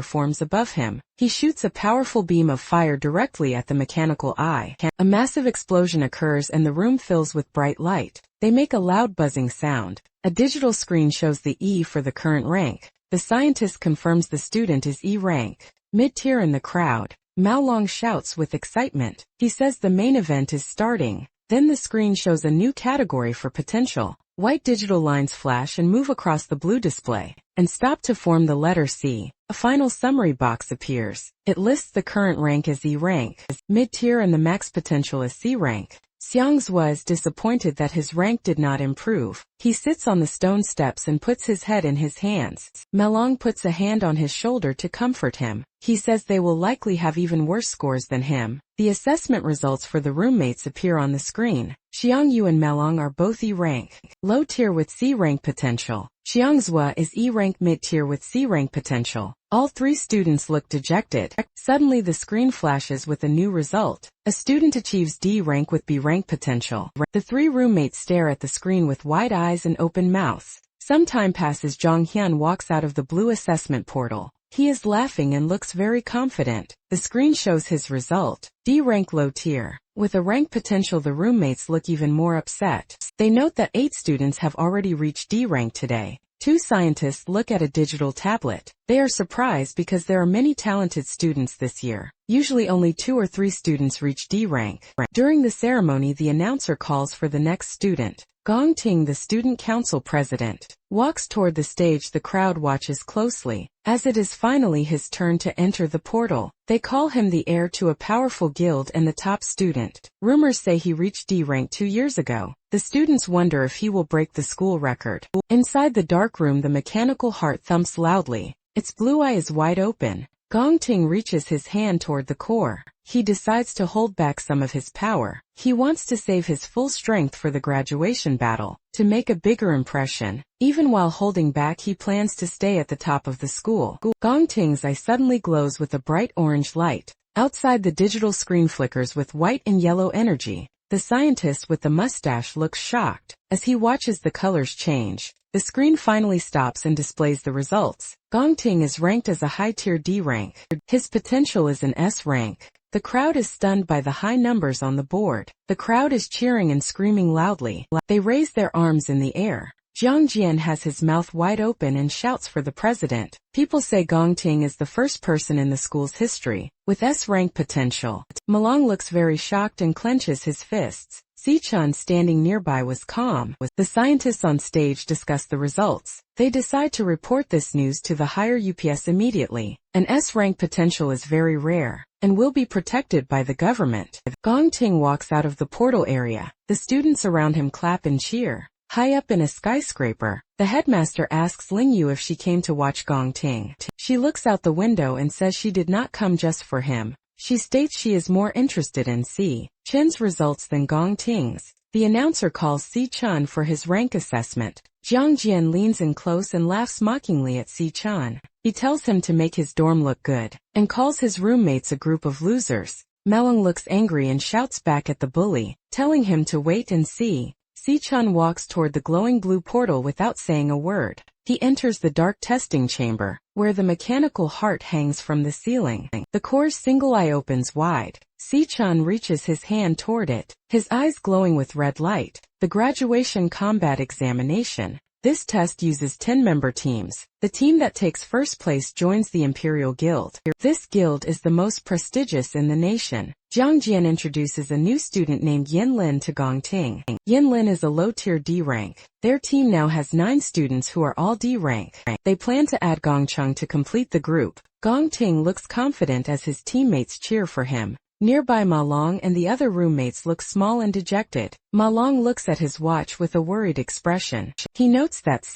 Speaker 1: forms above him. He shoots a powerful beam of fire directly at the mechanical eye. A massive explosion occurs and the room fills with bright light. They make a loud buzzing sound. A digital screen shows the E for the current rank. The scientist confirms the student is E rank. Mid-tier in the crowd, Mao Long shouts with excitement. He says the main event is starting. Then the screen shows a new category for potential. White digital lines flash and move across the blue display, and stop to form the letter C. A final summary box appears. It lists the current rank as E rank, mid-tier and the max potential as C rank. Xiangjue is disappointed that his rank did not improve. He sits on the stone steps and puts his head in his hands. Malong puts a hand on his shoulder to comfort him. He says they will likely have even worse scores than him. The assessment results for the roommates appear on the screen. Xiangyu and Malong are both E rank, low tier with C rank potential. Xiangjue is E rank mid-tier with C rank potential. All three students look dejected. Suddenly the screen flashes with a new result. A student achieves D rank with B rank potential. The three roommates stare at the screen with wide eyes and open mouths. Some time passes. Zhang Hyun walks out of the blue assessment portal. He is laughing and looks very confident. The screen shows his result. D rank low tier. With a rank potential, the roommates look even more upset. They note that 8 students have already reached D rank today. 2 scientists look at a digital tablet. They are surprised because there are many talented students this year. Usually only 2 or 3 students reach D rank. During the ceremony, the announcer calls for the next student. Gong Ting, the student council president, walks toward the stage. The crowd watches closely, as it is finally his turn to enter the portal. They call him the heir to a powerful guild and the top student. Rumors say he reached D rank 2 years ago. The students wonder if he will break the school record. Inside the dark room, the mechanical heart thumps loudly. Its blue eye is wide open. Gong Ting reaches his hand toward the core. He decides to hold back some of his power. He wants to save his full strength for the graduation battle, to make a bigger impression. Even while holding back, he plans to stay at the top of the school. Gong Ting's eye suddenly glows with a bright orange light. Outside, the digital screen flickers with white and yellow energy. The scientist with the mustache looks shocked as he watches the colors change. The screen finally stops and displays the results. Gong Ting is ranked as a high-tier D rank. His potential is an S rank. The crowd is stunned by the high numbers on the board. The crowd is cheering and screaming loudly. They raise their arms in the air. Jiang Jian has his mouth wide open and shouts for the president. People say Gong Ting is the first person in the school's history with S-rank potential. Malong looks very shocked and clenches his fists. Si-chun standing nearby was calm. The scientists on stage discuss the results. They decide to report this news to the higher UPS immediately. An S-rank potential is very rare and will be protected by the government. Gong Ting walks out of the portal area. The students around him clap and cheer. High up in a skyscraper, the headmaster asks Ling Yu if she came to watch Gong Ting. She looks out the window and says she did not come just for him. She states she is more interested in Si Chen's results than Gong Ting's. The announcer calls Si Chun for his rank assessment. Jiang Jian leans in close and laughs mockingly at Si Chun. He tells him to make his dorm look good, and calls his roommates a group of losers. Melong looks angry and shouts back at the bully, telling him to wait and see. Si-chun walks toward the glowing blue portal without saying a word. He enters the dark testing chamber, where the mechanical heart hangs from the ceiling. The core's single eye opens wide. Si-chun reaches his hand toward it, his eyes glowing with red light. The graduation combat examination. This test uses 10-member teams. The team that takes first place joins the Imperial Guild. This guild is the most prestigious in the nation. Jiang Jian introduces a new student named Yin Lin to Gong Ting. Yin Lin is a low-tier D rank. Their team now has 9 students who are all D rank. They plan to add Gong Chung to complete the group. Gong Ting looks confident as his teammates cheer for him. Nearby Ma Long and the other roommates look small and dejected. Ma Long looks at his watch with a worried expression. He notes that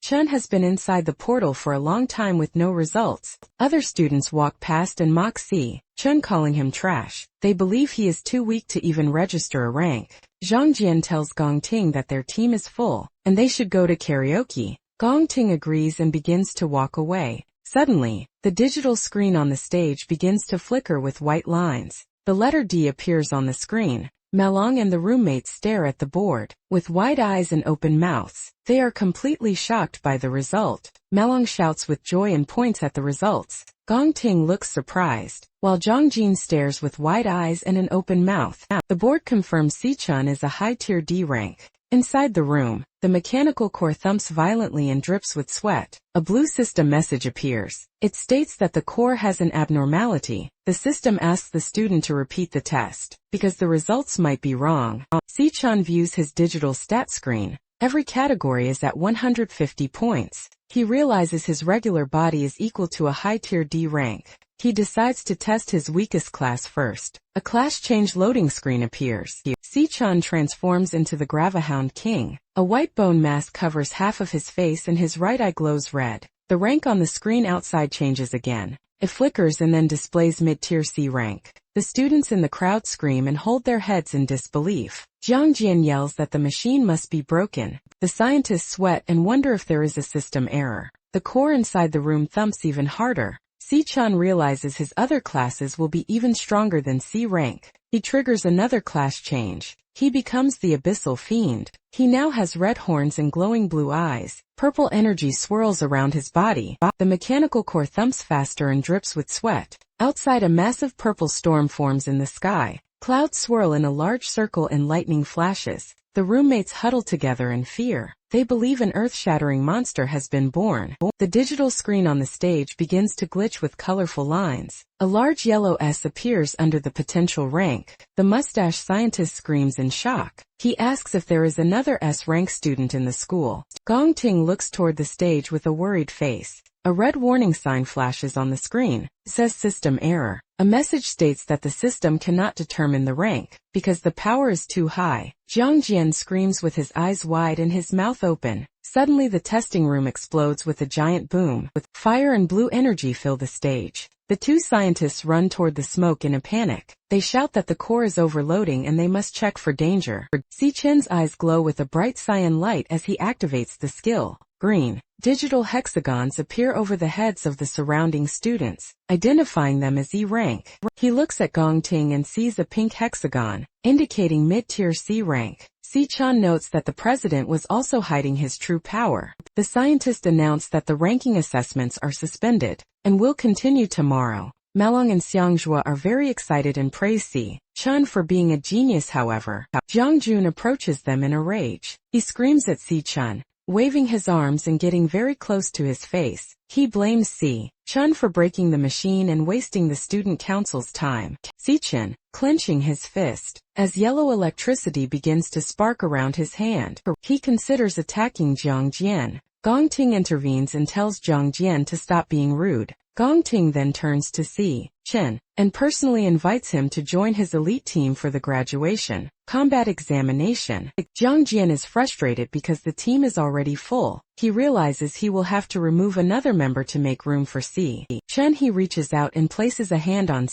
Speaker 1: Chun has been inside the portal for a long time with no results. Other students walk past and mock Chun, calling him trash. They believe he is too weak to even register a rank. Zhang Jian tells Gong Ting that their team is full, and they should go to karaoke. Gong Ting agrees and begins to walk away. Suddenly, the digital screen on the stage begins to flicker with white lines. The letter D appears on the screen. Malong and the roommates stare at the board, with wide eyes and open mouths. They are completely shocked by the result. Malong shouts with joy and points at the results. Gong Ting looks surprised, while Zhang Jin stares with wide eyes and an open mouth. The board confirms Chun is a high-tier D rank. Inside the room, the mechanical core thumps violently and drips with sweat. A blue system message appears. It states that the core has an abnormality. The system asks the student to repeat the test, because the results might be wrong. Chun views his digital stat screen. Every category is at 150 points. He realizes his regular body is equal to a high-tier D rank. He decides to test his weakest class first. A class change loading screen appears. Chun transforms into the Gravahound King. A white bone mask covers half of his face and his right eye glows red. The rank on the screen outside changes again. It flickers and then displays mid-tier C rank. The students in the crowd scream and hold their heads in disbelief. Jiang Jian yells that the machine must be broken. The scientists sweat and wonder if there is a system error. The core inside the room thumps even harder. Chun realizes his other classes will be even stronger than C rank. He triggers another class change. He becomes the Abyssal Fiend. He now has red horns and glowing blue eyes. Purple energy swirls around his body. The mechanical core thumps faster and drips with sweat. Outside, a massive purple storm forms in the sky. Clouds swirl in a large circle and lightning flashes. The roommates huddle together in fear. They believe an earth-shattering monster has been born. The digital screen on the stage begins to glitch with colorful lines. A large yellow S appears under the potential rank. The mustache scientist screams in shock. He asks if there is another S-rank student in the school. Gong Ting looks toward the stage with a worried face. A red warning sign flashes on the screen. It says system error. A message states that the system cannot determine the rank, because the power is too high. Zhang Jian screams with his eyes wide and his mouth open. Suddenly the testing room explodes with a giant boom. Fire and blue energy fill the stage. The two scientists run toward the smoke in a panic. They shout that the core is overloading and they must check for danger. Chun's eyes glow with a bright cyan light as he activates the skill. Green, digital hexagons appear over the heads of the surrounding students, identifying them as E rank. He looks at Gong Ting and sees a pink hexagon, indicating mid-tier C rank. Chun notes that the president was also hiding his true power. The scientist announced that the ranking assessments are suspended, and will continue tomorrow. Malong and Xiangjua are very excited and praise Chun for being a genius. However, Zhang Jun approaches them in a rage. He screams at Chun, waving his arms and getting very close to his face. He blames Chun for breaking the machine and wasting the student council's time. Chun, clenching his fist, as yellow electricity begins to spark around his hand. He considers attacking Zhang Jian. Gong Ting intervenes and tells Zhang Jian to stop being rude. Gong Ting then turns to Chun, and personally invites him to join his elite team for the graduation combat examination. Zhang Jian is frustrated because the team is already full. He realizes he will have to remove another member to make room for Chun. He reaches out and places a hand on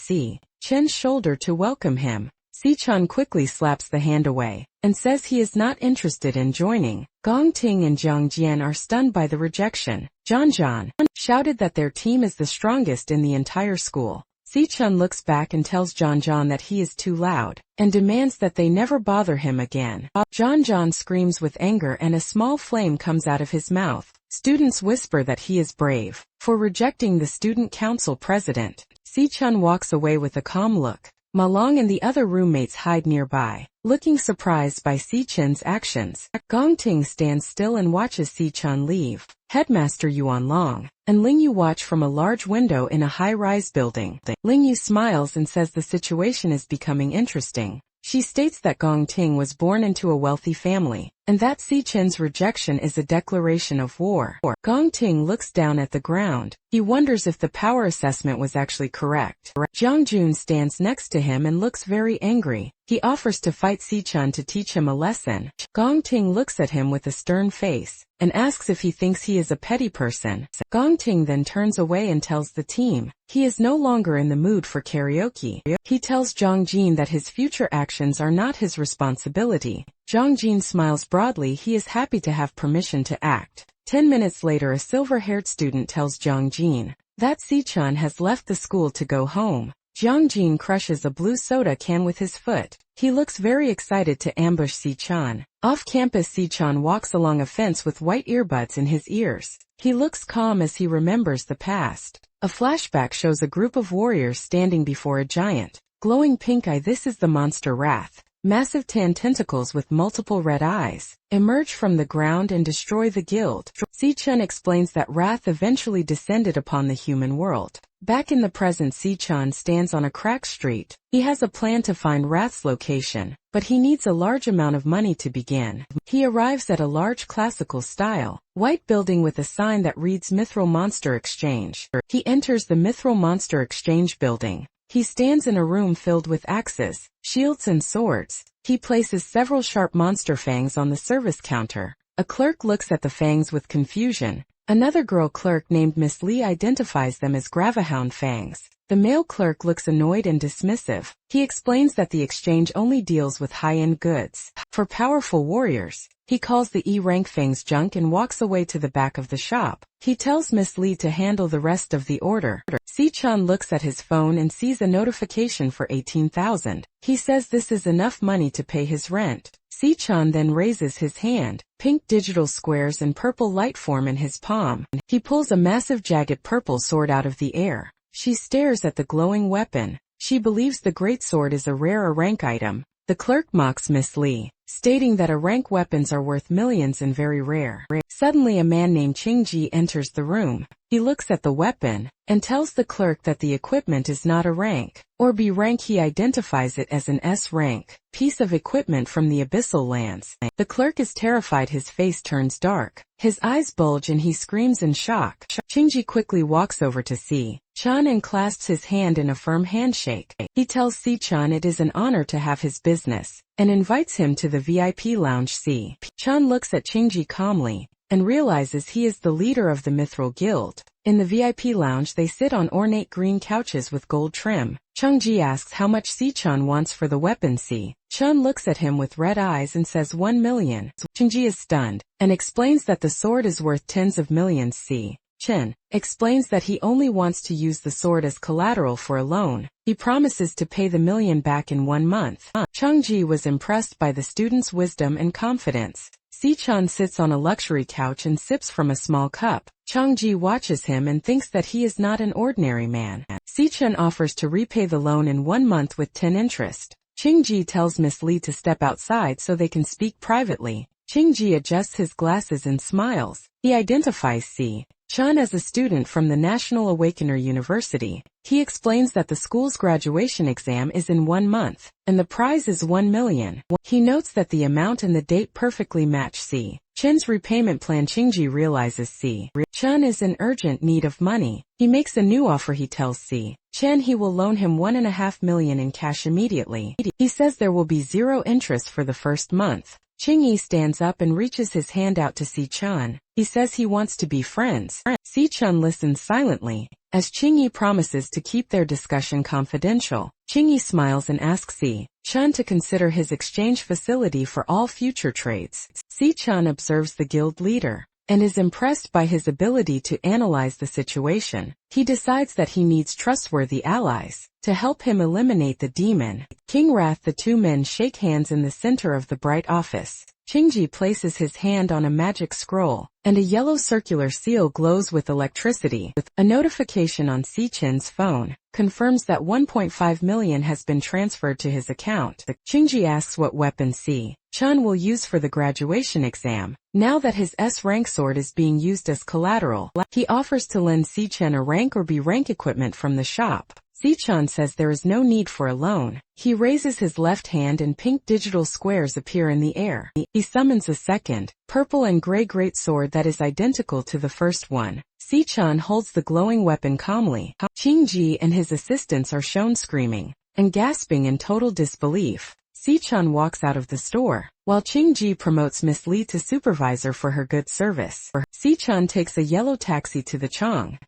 Speaker 1: Chun's shoulder to welcome him. Chun quickly slaps the hand away, and says he is not interested in joining. Gong Ting and Zhang Jian are stunned by the rejection. Zhan shouted that their team is the strongest in the entire school. Chun looks back and tells Zhan that he is too loud, and demands that they never bother him again. Zhan screams with anger and a small flame comes out of his mouth. Students whisper that he is brave for rejecting the student council president. Chun walks away with a calm look. Malong and the other roommates hide nearby, looking surprised by Chun's actions. Gong Ting stands still and watches Chun leave. Headmaster Yuan Long and Ling Yu watch from a large window in a high-rise building. Ling Yu smiles and says the situation is becoming interesting. She states that Gong Ting was born into a wealthy family, and that Si-chen's rejection is a declaration of war. Gong Ting looks down at the ground. He wonders if the power assessment was actually correct. Jiang Jun stands next to him and looks very angry. He offers to fight Si-chan to teach him a lesson. Gong Ting looks at him with a stern face and asks if he thinks he is a petty person. Gong Ting then turns away and tells the team he is no longer in the mood for karaoke. He tells Zhang Jin that his future actions are not his responsibility. Zhang Jin smiles broadly. He is happy to have permission to act. 10 minutes later, a silver-haired student tells Zhang Jin that Si-chan has left the school to go home. Zhang Jin crushes a blue soda can with his foot. He looks very excited to ambush Si-chan. Off campus, Si-chan walks along a fence with white earbuds in his ears. He looks calm as he remembers the past. A flashback shows a group of warriors standing before a giant, glowing pink eye. This is the monster Wrath. Massive tan tentacles with multiple red eyes emerge from the ground and destroy the guild. Si-chan explains that Wrath eventually descended upon the human world. Back in the present, Si-chan stands on a crack street. He has a plan to find Wrath's location, but he needs a large amount of money to begin. He arrives at a large classical-style white building with a sign that reads Mithril Monster Exchange. He enters the Mithril Monster Exchange building. He stands in a room filled with axes, shields and swords. He places several sharp monster fangs on the service counter. A clerk looks at the fangs with confusion. Another girl clerk named Miss Lee identifies them as Gravihound fangs. The male clerk looks annoyed and dismissive. He explains that the exchange only deals with high-end goods for powerful warriors. He calls the E-rank fangs junk and walks away to the back of the shop. He tells Miss Lee to handle the rest of the order. Si-chan looks at his phone and sees a notification for 18,000. He says this is enough money to pay his rent. Si-chan then raises his hand. Pink digital squares and purple light form in his palm. He pulls a massive jagged purple sword out of the air. She stares at the glowing weapon. She believes the great sword is a rare rank item. The clerk mocks Miss Lee, stating that rank weapons are worth millions and very rare. Suddenly a man named Qingji enters the room. He looks at the weapon and tells the clerk that the equipment is not a rank or B rank. He identifies it as an S rank piece of equipment from the abyssal lands. The clerk is terrified. His face turns dark. His eyes bulge and he screams in shock. Qingji quickly walks over to Si-chan and clasps his hand in a firm handshake. He tells Si-chan it is an honor to have his business and invites him to the VIP lounge. Si-chan looks at Qingji calmly and realizes he is the leader of the Mithril Guild. In the VIP lounge, they sit on ornate green couches with gold trim. Qingji asks how much Si-chan wants for the weapon. Si-chan looks at him with red eyes and says 1 million. Qingji is stunned and explains that the sword is worth tens of millions. Si-chan explains that he only wants to use the sword as collateral for a loan. He promises to pay the million back in 1 month. Qingji was impressed by the student's wisdom and confidence. Si-chan sits on a luxury couch and sips from a small cup. Qingji watches him and thinks that he is not an ordinary man. Si-chan offers to repay the loan in 1 month with 10 interest. Qingji tells Miss Lee to step outside so they can speak privately. Qingji adjusts his glasses and smiles. He identifies Si-chan as a student from the National Awakener University. He explains that the school's graduation exam is in 1 month, and the prize is 1 million. He notes that the amount and the date perfectly match Si-chan's repayment plan. Qingji realizes Si-chan is in urgent need of money. He makes a new offer. He tells Si-chan he will loan him 1.5 million in cash immediately. He says there will be 0 interest for the first month. Qingyi stands up and reaches his hand out to Si-chan. He says he wants to be friends. Si-chan listens silently, as Qingyi promises to keep their discussion confidential. Qingyi smiles and asks Si-chan to consider his exchange facility for all future trades. Si-chan observes the guild leader and is impressed by his ability to analyze the situation. He decides that he needs trustworthy allies to help him eliminate the demon, King Wrath. The 2 men shake hands in the center of the bright office. Qingji places his hand on a magic scroll, and a yellow circular seal glows with electricity. A notification on Si-chan's phone confirms that 1.5 million has been transferred to his account. Qingji asks what weapon Si-chan will use for the graduation exam. Now that his S-rank sword is being used as collateral, he offers to lend Si-chan a rank or B rank equipment from the shop. Si-chan says there is no need for a loan. He raises his left hand and pink digital squares appear in the air. He summons a second, purple and gray greatsword that is identical to the first one. Si-chan holds the glowing weapon calmly. Ching-ji and his assistants are shown screaming and gasping in total disbelief. Si-chan walks out of the store, while Ching-ji promotes Miss Lee to supervisor for her good service. Si-chan takes a yellow taxi to the Chong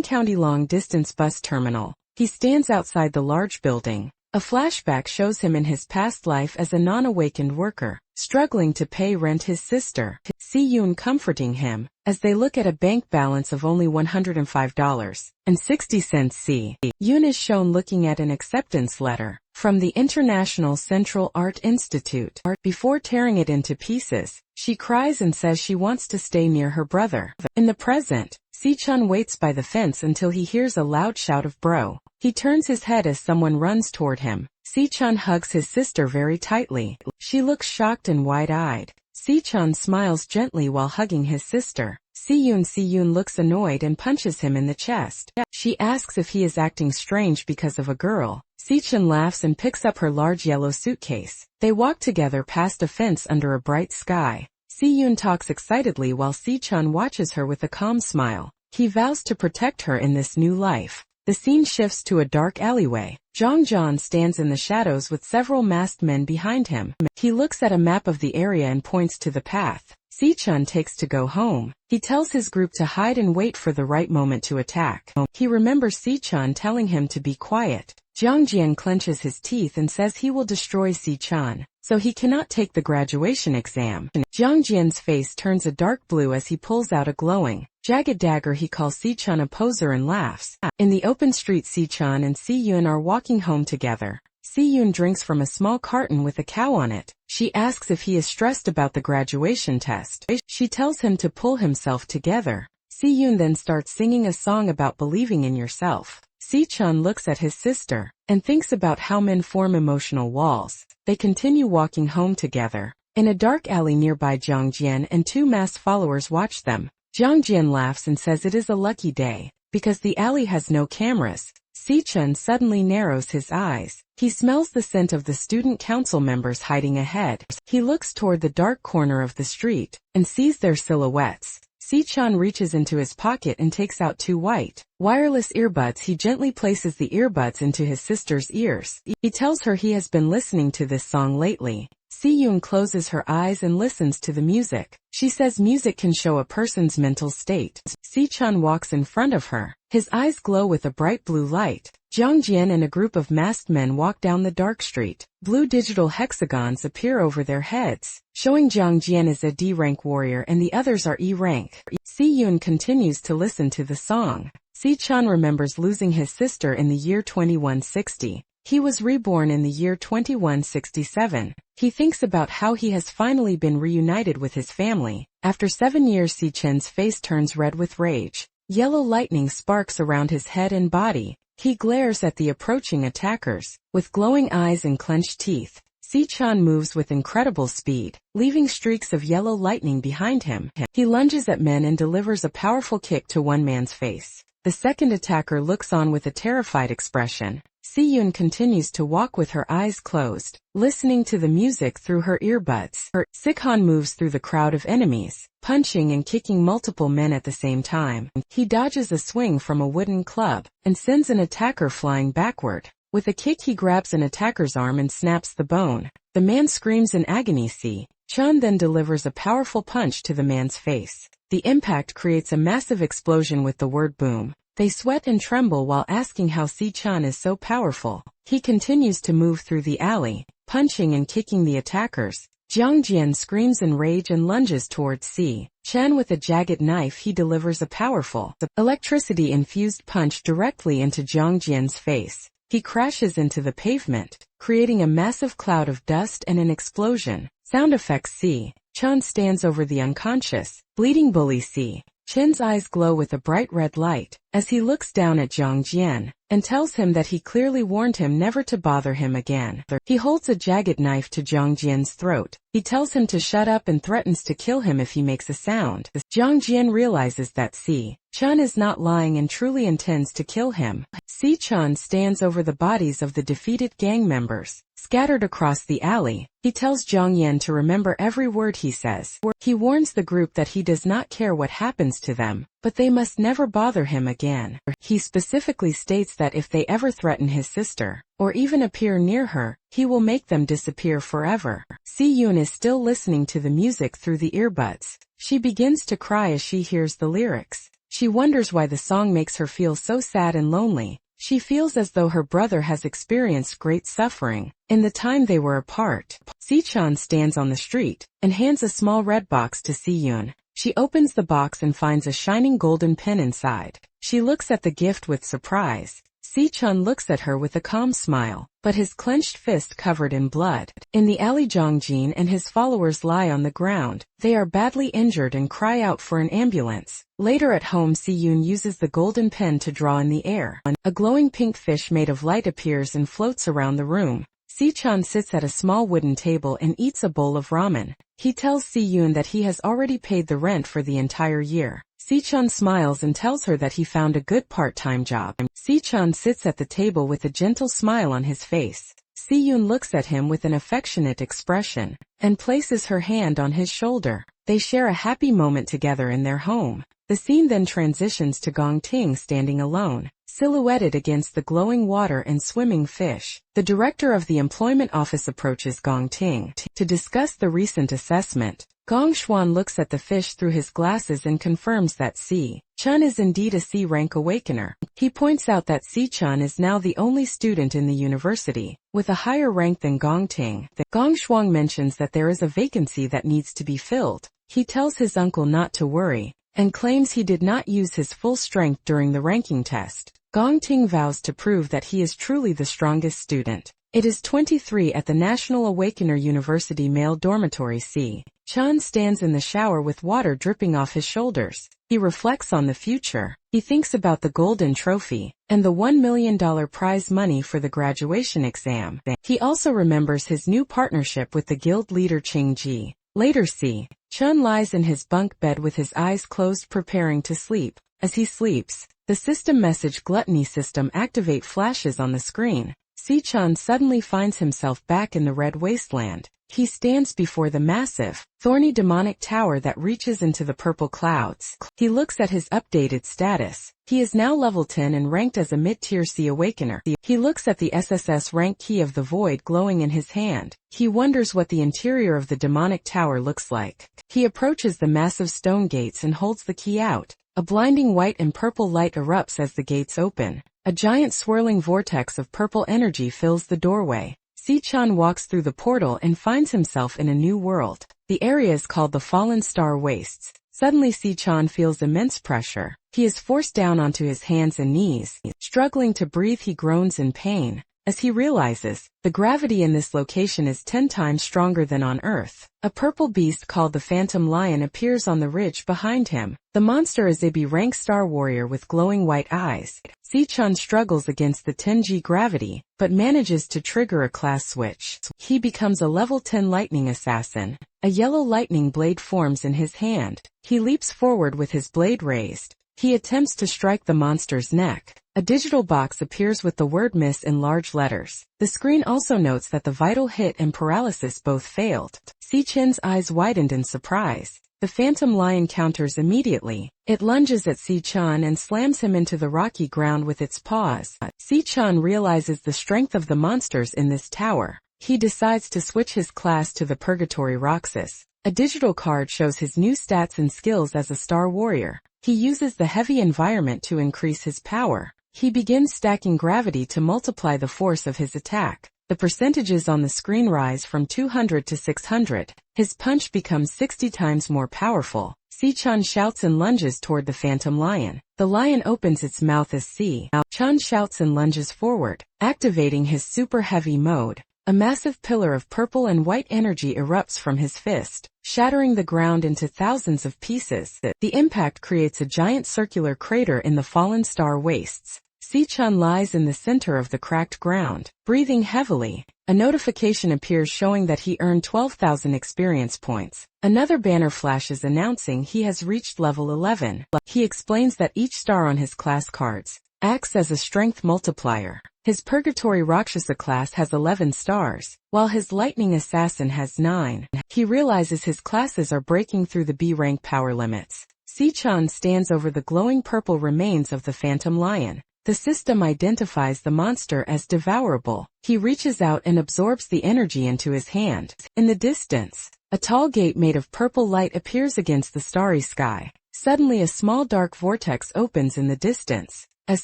Speaker 1: County long-distance bus terminal. He stands outside the large building. A flashback shows him in his past life as a non-awakened worker, struggling to pay rent. His sister, Si-yoon, comforting him, as they look at a bank balance of only $105.60. Si-yoon is shown looking at an acceptance letter from the International Central Art Institute. Before tearing it into pieces, she cries and says she wants to stay near her brother. In the present, Si-chan waits by the fence until he hears a loud shout of "Bro." He turns his head as someone runs toward him. Si-chan hugs his sister very tightly. She looks shocked and wide-eyed. Si-chan smiles gently while hugging his sister. Si-yoon looks annoyed and punches him in the chest. She asks if he is acting strange because of a girl. Si-chan laughs and picks up her large yellow suitcase. They walk together past a fence under a bright sky. Si-yoon talks excitedly while Si-chan watches her with a calm smile. He vows to protect her in this new life. The scene shifts to a dark alleyway. Jong-jan stands in the shadows with several masked men behind him. He looks at a map of the area and points to the path Si-chan takes to go home. He tells his group to hide and wait for the right moment to attack. He remembers Si-chan telling him to be quiet. Jong-jian clenches his teeth and says he will destroy Si-chan, so he cannot take the graduation exam. Jong-jian's face turns a dark blue as he pulls out a glowing, jagged dagger. He calls Si-chan a poser and laughs. In the open street, Si-chan and Si-yoon are walking home together. Si-yoon drinks from a small carton with a cow on it. She asks if he is stressed about the graduation test. She tells him to pull himself together. Si-yoon then starts singing a song about believing in yourself. Si-chan looks at his sister and thinks about how men form emotional walls. They continue walking home together. In a dark alley nearby, Jong-jian and two masked followers watch them. Jong-jian laughs and says it is a lucky day, because the alley has no cameras. Si-chan suddenly narrows his eyes. He smells the scent of the student council members hiding ahead. He looks toward the dark corner of the street and sees their silhouettes. Si-chan reaches into his pocket and takes out two white, wireless earbuds. He gently places the earbuds into his sister's ears. He tells her he has been listening to this song lately. Si-yoon closes her eyes and listens to the music. She says music can show a person's mental state. Si-chan walks in front of her. His eyes glow with a bright blue light. Jong-jian and a group of masked men walk down the dark street. Blue digital hexagons appear over their heads, showing Jong-jian is a D-rank warrior and the others are E-rank. Si-yoon continues to listen to the song. Si-chan remembers losing his sister in the year 2160. He was reborn in the year 2167. He thinks about how he has finally been reunited with his family. After 7 years, Si-chan's face turns red with rage. Yellow lightning sparks around his head and body. He glares at the approaching attackers. With glowing eyes and clenched teeth, Si-chan moves with incredible speed, leaving streaks of yellow lightning behind him. He lunges at men and delivers a powerful kick to one man's face. The second attacker looks on with a terrified expression. Si-yoon continues to walk with her eyes closed, listening to the music through her earbuds. Si-chan moves through the crowd of enemies, punching and kicking multiple men at the same time. He dodges a swing from a wooden club and sends an attacker flying backward. With a kick, he grabs an attacker's arm and snaps the bone. The man screams in agony. Si-chan then delivers a powerful punch to the man's face. The impact creates a massive explosion with the word boom. They sweat and tremble while asking how Si-chan is so powerful. He continues to move through the alley, punching and kicking the attackers. Jong-jian screams in rage and lunges towards Si-chan with a jagged knife. He delivers a powerful, electricity-infused punch directly into Jong-jian's face. He crashes into the pavement, creating a massive cloud of dust and an explosion. Sound effects. Si-chan stands over the unconscious, bleeding bully. Si-chan's eyes glow with a bright red light. as he looks down at Zhang Jian and tells him that he clearly warned him never to bother him again. He holds a jagged knife to Zhang Jian's throat. He tells him to shut up and threatens to kill him if he makes a sound. Zhang Jian realizes that Si-chan is not lying and truly intends to kill him. Si-chan stands over the bodies of the defeated gang members scattered across the alley. He tells Zhang Yan to remember every word he says. He warns the group that he does not care what happens to them, but they must never bother him again. He specifically states that if they ever threaten his sister, or even appear near her, he will make them disappear forever. Si-yoon is still listening to the music through the earbuds. She begins to cry as she hears the lyrics. She wonders why the song makes her feel so sad and lonely. She feels as though her brother has experienced great suffering in the time they were apart. Si-chan stands on the street and hands a small red box to Si-yoon. She opens the box and finds a shining golden pen inside. She looks at the gift with surprise. Si-chan looks at her with a calm smile, but his clenched fist covered in blood. In the alley, Zhang Jin and his followers lie on the ground. They are badly injured and cry out for an ambulance. Later at home, Si-yoon uses the golden pen to draw in the air. A glowing pink fish made of light appears and floats around the room. Si-chan sits at a small wooden table and eats a bowl of ramen. He tells Si-yoon that he has already paid the rent for the entire year. Si-chan smiles and tells her that he found a good part-time job. Si-chan sits at the table with a gentle smile on his face. Si-yoon looks at him with an affectionate expression and places her hand on his shoulder. They share a happy moment together in their home. The scene then transitions to Gong Ting standing alone, silhouetted against the glowing water and swimming fish. The director of the employment office approaches Gong Ting to discuss the recent assessment. Gong Xuan looks at the fish through his glasses and confirms that Si-chan is indeed a C-rank awakener. He points out that Si-chan is now the only student in the university with a higher rank than Gong Ting. Gong Xuan mentions that there is a vacancy that needs to be filled. He tells his uncle not to worry and claims he did not use his full strength during the ranking test. Gong Ting vows to prove that he is truly the strongest student. It is 23 at the National Awakener University male dormitory. Si-chan stands in the shower with water dripping off his shoulders. He reflects on the future. He thinks about the golden trophy and the $1 million prize money for the graduation exam. He also remembers his new partnership with the guild leader Ching Ji. Later, Si-chan lies in his bunk bed with his eyes closed preparing to sleep. As he sleeps, the system message gluttony system activate flashes on the screen. Si-chan suddenly finds himself back in the Red Wasteland. He stands before the massive, thorny demonic tower that reaches into the purple clouds. He looks at his updated status. He is now level 10 and ranked as a mid-tier C awakener. He looks at the SSS rank key of the void glowing in his hand. He wonders what the interior of the demonic tower looks like. He approaches the massive stone gates and holds the key out. A blinding white and purple light erupts as the gates open. A giant swirling vortex of purple energy fills the doorway. Si-chan walks through the portal and finds himself in a new world. The area is called the Fallen Star Wastes. Suddenly Si-chan feels immense pressure. He is forced down onto his hands and knees. Struggling to breathe, he groans in pain. As he realizes, the gravity in this location is 10 times stronger than on Earth. A purple beast called the Phantom Lion appears on the ridge behind him. The monster is a B-rank star warrior with glowing white eyes. Si-chan struggles against the 10G gravity, but manages to trigger a class switch. He becomes a level 10 lightning assassin. A yellow lightning blade forms in his hand. He leaps forward with his blade raised. He attempts to strike the monster's neck. A digital box appears with the word miss in large letters. The screen also notes that the vital hit and paralysis both failed. Si-chan's eyes widened in surprise. The Phantom Lion counters immediately. It lunges at Si-chan and slams him into the rocky ground with its paws. Si-chan realizes the strength of the monsters in this tower. He decides to switch his class to the Purgatory Roxas. A digital card shows his new stats and skills as a star warrior. He uses the heavy environment to increase his power. He begins stacking gravity to multiply the force of his attack. The percentages on the screen rise from 200 to 600. His punch becomes 60 times more powerful. Si-chan shouts and lunges toward the Phantom Lion. The lion opens its mouth as Si-chan shouts and lunges forward, activating his super heavy mode. A massive pillar of purple and white energy erupts from his fist, shattering the ground into thousands of pieces. The impact creates a giant circular crater in the fallen star wastes. Si-chan lies in the center of the cracked ground, breathing heavily. A notification appears showing that he earned 12,000 experience points. Another banner flashes announcing he has reached level 11. He explains that each star on his class cards acts as a strength multiplier. His Purgatory Rakshasa class has 11 stars, while his Lightning Assassin has 9. He realizes his classes are breaking through the B rank power limits. Si-chan stands over the glowing purple remains of the Phantom Lion. The system identifies the monster as devourable. He reaches out and absorbs the energy into his hand. In the distance, a tall gate made of purple light appears against the starry sky. Suddenly a small dark vortex opens in the distance, as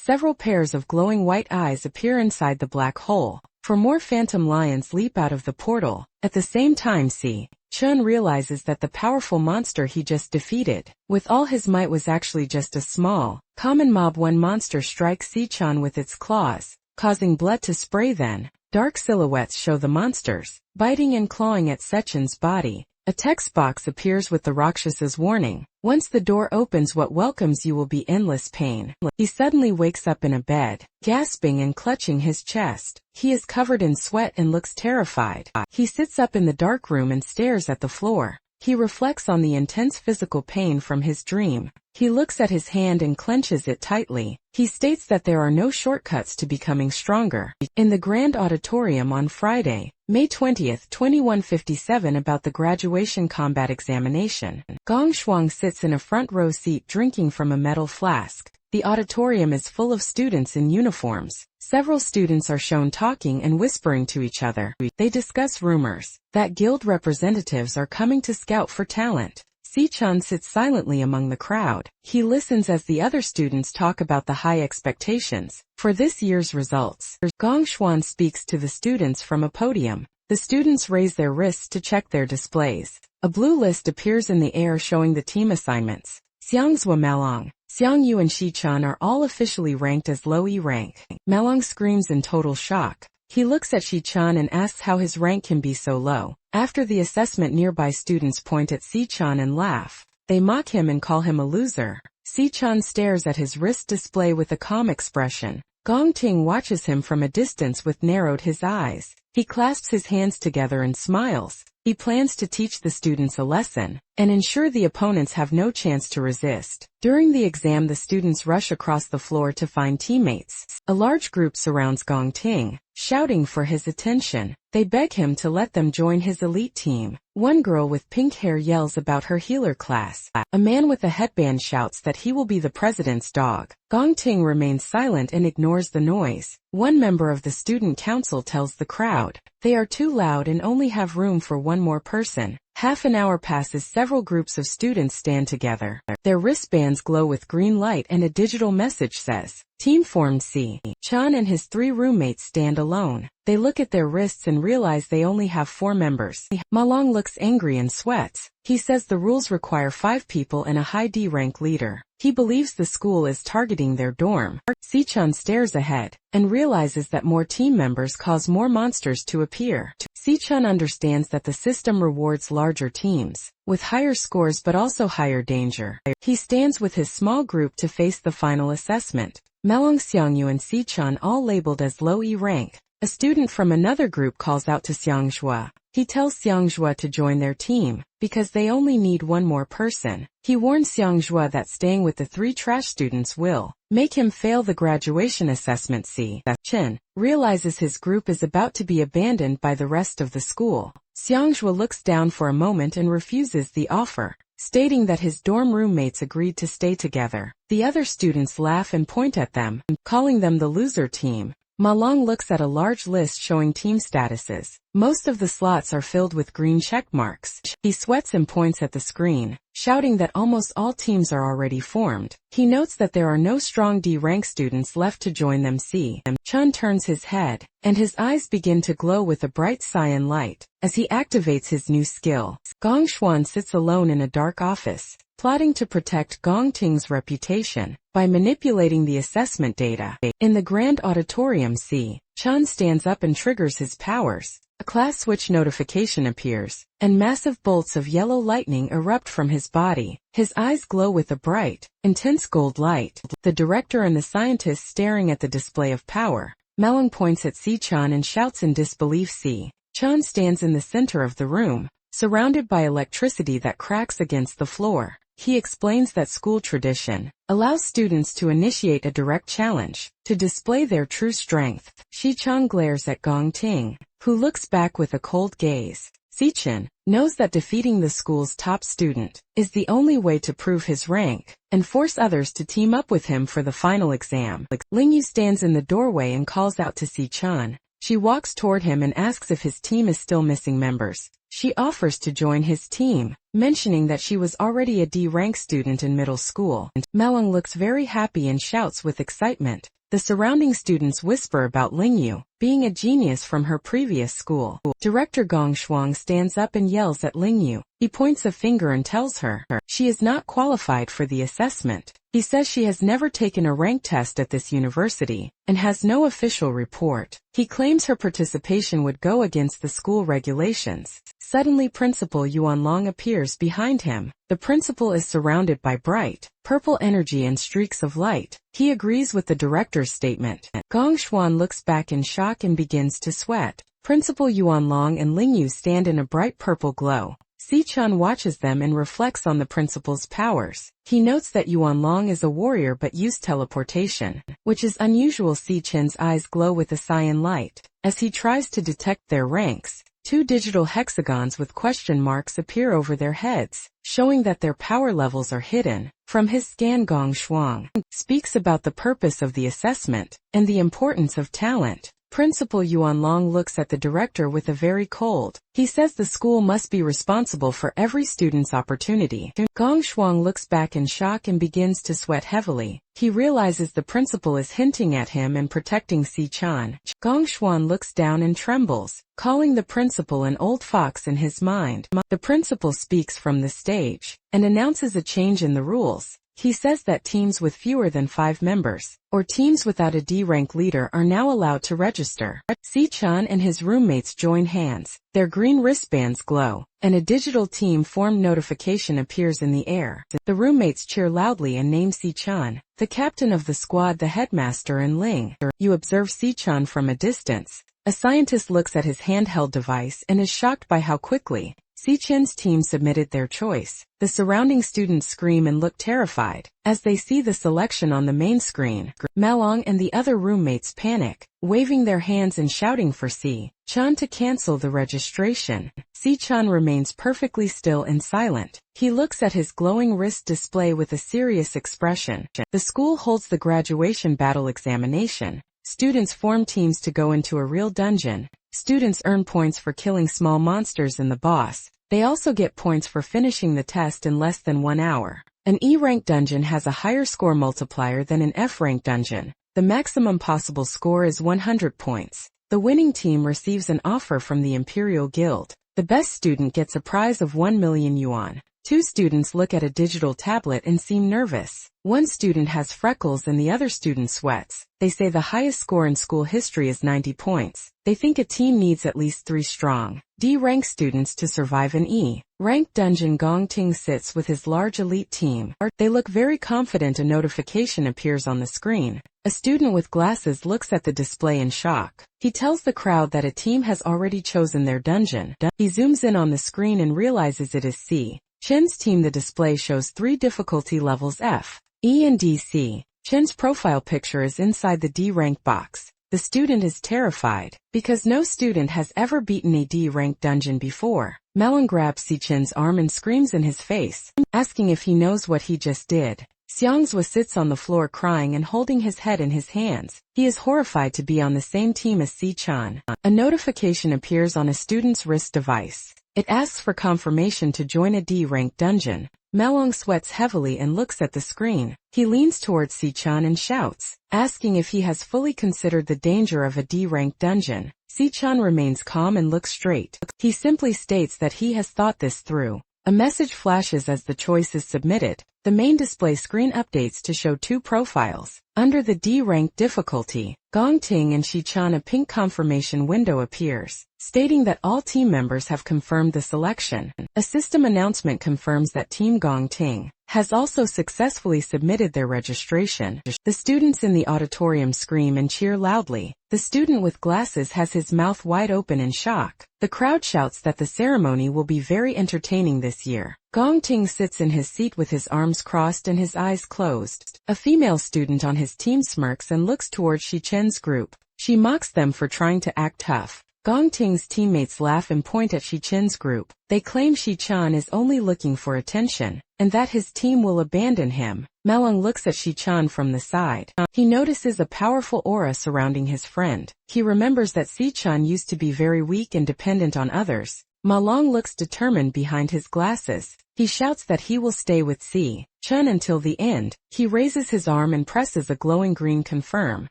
Speaker 1: several pairs of glowing white eyes appear inside the black hole. For more phantom lions leap out of the portal. At the same time, Si-chan realizes that the powerful monster he just defeated, with all his might, was actually just a small, common mob. One monster strikes Si-chan with its claws, causing blood to spray. Then, dark silhouettes show the monsters, biting and clawing at Si-chan's body. A text box appears with the Rakshasa's warning. Once the door opens, what welcomes you will be endless pain. He suddenly wakes up in a bed, gasping and clutching his chest. He is covered in sweat and looks terrified. He sits up in the dark room and stares at the floor. He reflects on the intense physical pain from his dream. He looks at his hand and clenches it tightly. He states that there are no shortcuts to becoming stronger. In the Grand Auditorium on Friday, May 20, 2157, about the graduation combat examination, Gong Shuang sits in a front row seat drinking from a metal flask. The auditorium is full of students in uniforms. Several students are shown talking and whispering to each other. They discuss rumors that guild representatives are coming to scout for talent. Si-chan sits silently among the crowd. He listens as the other students talk about the high expectations for this year's results. Gong Shuang speaks to the students from a podium. The students raise their wrists to check their displays. A blue list appears in the air showing the team assignments. Xiangzhua Malong, Xiangyu and Si-chan are all officially ranked as low E rank. Malong screams in total shock. He looks at Si-chan and asks how his rank can be so low. After the assessment, nearby students point at Si-chan and laugh. They mock him and call him a loser. Si-chan stares at his wrist display with a calm expression. Gong Ting watches him from a distance with narrowed his eyes. He clasps his hands together and smiles. He plans to teach the students a lesson and ensure the opponents have no chance to resist. During the exam, the students rush across the floor to find teammates. A large group surrounds Gong Ting, shouting for his attention. They beg him to let them join his elite team. One girl with pink hair yells about her healer class. A man with a headband shouts that he will be the president's dog. Gong Ting remains silent and ignores the noise. One member of the student council tells the crowd they are too loud and only have room for one more person. Half an hour passes. Several groups of students stand together. Their wristbands glow with green light and a digital message says, "Team formed." Si-chan and his 3 roommates stand alone. They look at their wrists and realize they only have 4 members. Malong looks angry and sweats. He says the rules require 5 people and a high D rank leader. He believes the school is targeting their dorm. Si-chan stares ahead and realizes that more team members cause more monsters to appear. Si-chan understands that the system rewards larger teams with higher scores but also higher danger. He stands with his small group to face the final assessment. Malong, Xiangyu and Si-chan all labeled as low E rank. A student from another group calls out to Xiangzhua. He tells Xiangzhua to join their team because they only need one more person. He warns Xiangzhua that staying with the 3 trash students will make him fail the graduation assessment. Si-chan realizes his group is about to be abandoned by the rest of the school. Xiangzhua looks down for a moment and refuses the offer, stating that his dorm roommates agreed to stay together. The other students laugh and point at them, calling them the loser team. Malong looks at a large list showing team statuses. Most of the slots are filled with green check marks. He sweats and points at the screen, shouting that almost all teams are already formed. He notes that there are no strong D-rank students left to join them. Si-chan turns his head, and his eyes begin to glow with a bright cyan light as he activates his new skill. Gong Shuang sits alone in a dark office, plotting to protect Gong Ting's reputation by manipulating the assessment data. In the Grand Auditorium, Si-chan stands up and triggers his powers. A class switch notification appears, and massive bolts of yellow lightning erupt from his body. His eyes glow with a bright, intense gold light. The director and the scientist staring at the display of power. Melon points at Si-chan and shouts in disbelief. Si-chan stands in the center of the room, surrounded by electricity that cracks against the floor. He explains that school tradition allows students to initiate a direct challenge, to display their true strength. Si-chan glares at Gong Ting, who looks back with a cold gaze. Si-chan knows that defeating the school's top student is the only way to prove his rank and force others to team up with him for the final exam. Lingyu stands in the doorway and calls out to Si-chan. She walks toward him and asks if his team is still missing members. She offers to join his team, mentioning that she was already a D-rank student in middle school. Melon looks very happy and shouts with excitement. The surrounding students whisper about Lingyu being a genius from her previous school. Director Gong Shuang stands up and yells at Lingyu. He points a finger and tells her she is not qualified for the assessment. He says she has never taken a rank test at this university and has no official report. He claims her participation would go against the school regulations. Suddenly Principal Yuanlong appears behind him. The principal is surrounded by bright, purple energy and streaks of light. He agrees with the director's statement. Gong Shuan looks back in shock and begins to sweat. Principal Yuanlong and Lingyu stand in a bright purple glow. Si-chan watches them and reflects on the principal's powers. He notes that Yuanlong is a warrior but used teleportation, which is unusual. Si-chan's eyes glow with a cyan light. As he tries to detect their ranks, 2 digital hexagons with question marks appear over their heads, showing that their power levels are hidden. From his scan, Gong Shuang speaks about the purpose of the assessment and the importance of talent. Principal Yuanlong looks at the director with a very cold. He says the school must be responsible for every student's opportunity. Gong Shuang looks back in shock and begins to sweat heavily. He realizes the principal is hinting at him and protecting Si-chan. Gong Shuang looks down and trembles, calling the principal an old fox in his mind. The principal speaks from the stage and announces a change in the rules. He says that teams with fewer than 5 members, or teams without a D-rank leader, are now allowed to register. Si-chan and his roommates join hands. Their green wristbands glow, and a digital team-formed notification appears in the air. The roommates cheer loudly and name Si-chan the captain of the squad, the headmaster, and Ling. You observe Si-chan from a distance. A scientist looks at his handheld device and is shocked by how quickly Si-chan's team submitted their choice. The surrounding students scream and look terrified as they see the selection on the main screen. Malong and the other roommates panic, waving their hands and shouting for Si-chan to cancel the registration. Si-chan remains perfectly still and silent. He looks at his glowing wrist display with a serious expression. The school holds the graduation battle examination. Students form teams to go into a real dungeon. Students earn points for killing small monsters and the boss. They also get points for finishing the test in less than 1 hour. An E-rank dungeon has a higher score multiplier than an F-rank dungeon. The maximum possible score is 100 points. The winning team receives an offer from the Imperial Guild. The best student gets a prize of 1 million yuan. 2 students look at a digital tablet and seem nervous. 1 student has freckles and the other student sweats. They say the highest score in school history is 90 points. They think a team needs at least 3 strong D-rank students to survive an E-rank dungeon. Gong Ting sits with his large elite team. They look very confident. A notification appears on the screen. A student with glasses looks at the display in shock. He tells the crowd that a team has already chosen their dungeon. He zooms in on the screen and realizes it is Si-chan's team. The display shows 3 difficulty levels F, E and D. Si-chan's profile picture is inside the D-rank box. The student is terrified because no student has ever beaten a D-rank dungeon before. Melon grabs Si-chan's arm and screams in his face, asking if he knows what he just did. Xiangzhua sits on the floor crying and holding his head in his hands. He is horrified to be on the same team as Si-chan. A notification appears on a student's wrist device. It asks for confirmation to join a D-rank dungeon. Melong sweats heavily and looks at the screen. He leans towards Si-chan and shouts, asking if he has fully considered the danger of a D-rank dungeon. Si-chan remains calm and looks straight. He simply states that he has thought this through. A message flashes as the choice is submitted. The main display screen updates to show 2 profiles. Under the D-rank difficulty, Gongting and Shi-chan. A pink confirmation window appears, stating that all team members have confirmed the selection. A system announcement confirms that Team Gongting has also successfully submitted their registration. The students in the auditorium scream and cheer loudly. The student with glasses has his mouth wide open in shock. The crowd shouts that the ceremony will be very entertaining this year. Gongting sits in his seat with his arms crossed and his eyes closed. A female student on his team smirks and looks towards Shi-chen's group. She mocks them for trying to act tough. Gongting's teammates laugh and point at Shi-chen's group. They claim Shi-chan is only looking for attention, and that his team will abandon him. Melung looks at Shi-chan from the side. He notices a powerful aura surrounding his friend. He remembers that Si-chan used to be very weak and dependent on others. Malong looks determined behind his glasses. He shouts that he will stay with Si-chan until the end. He raises his arm and presses a glowing green confirm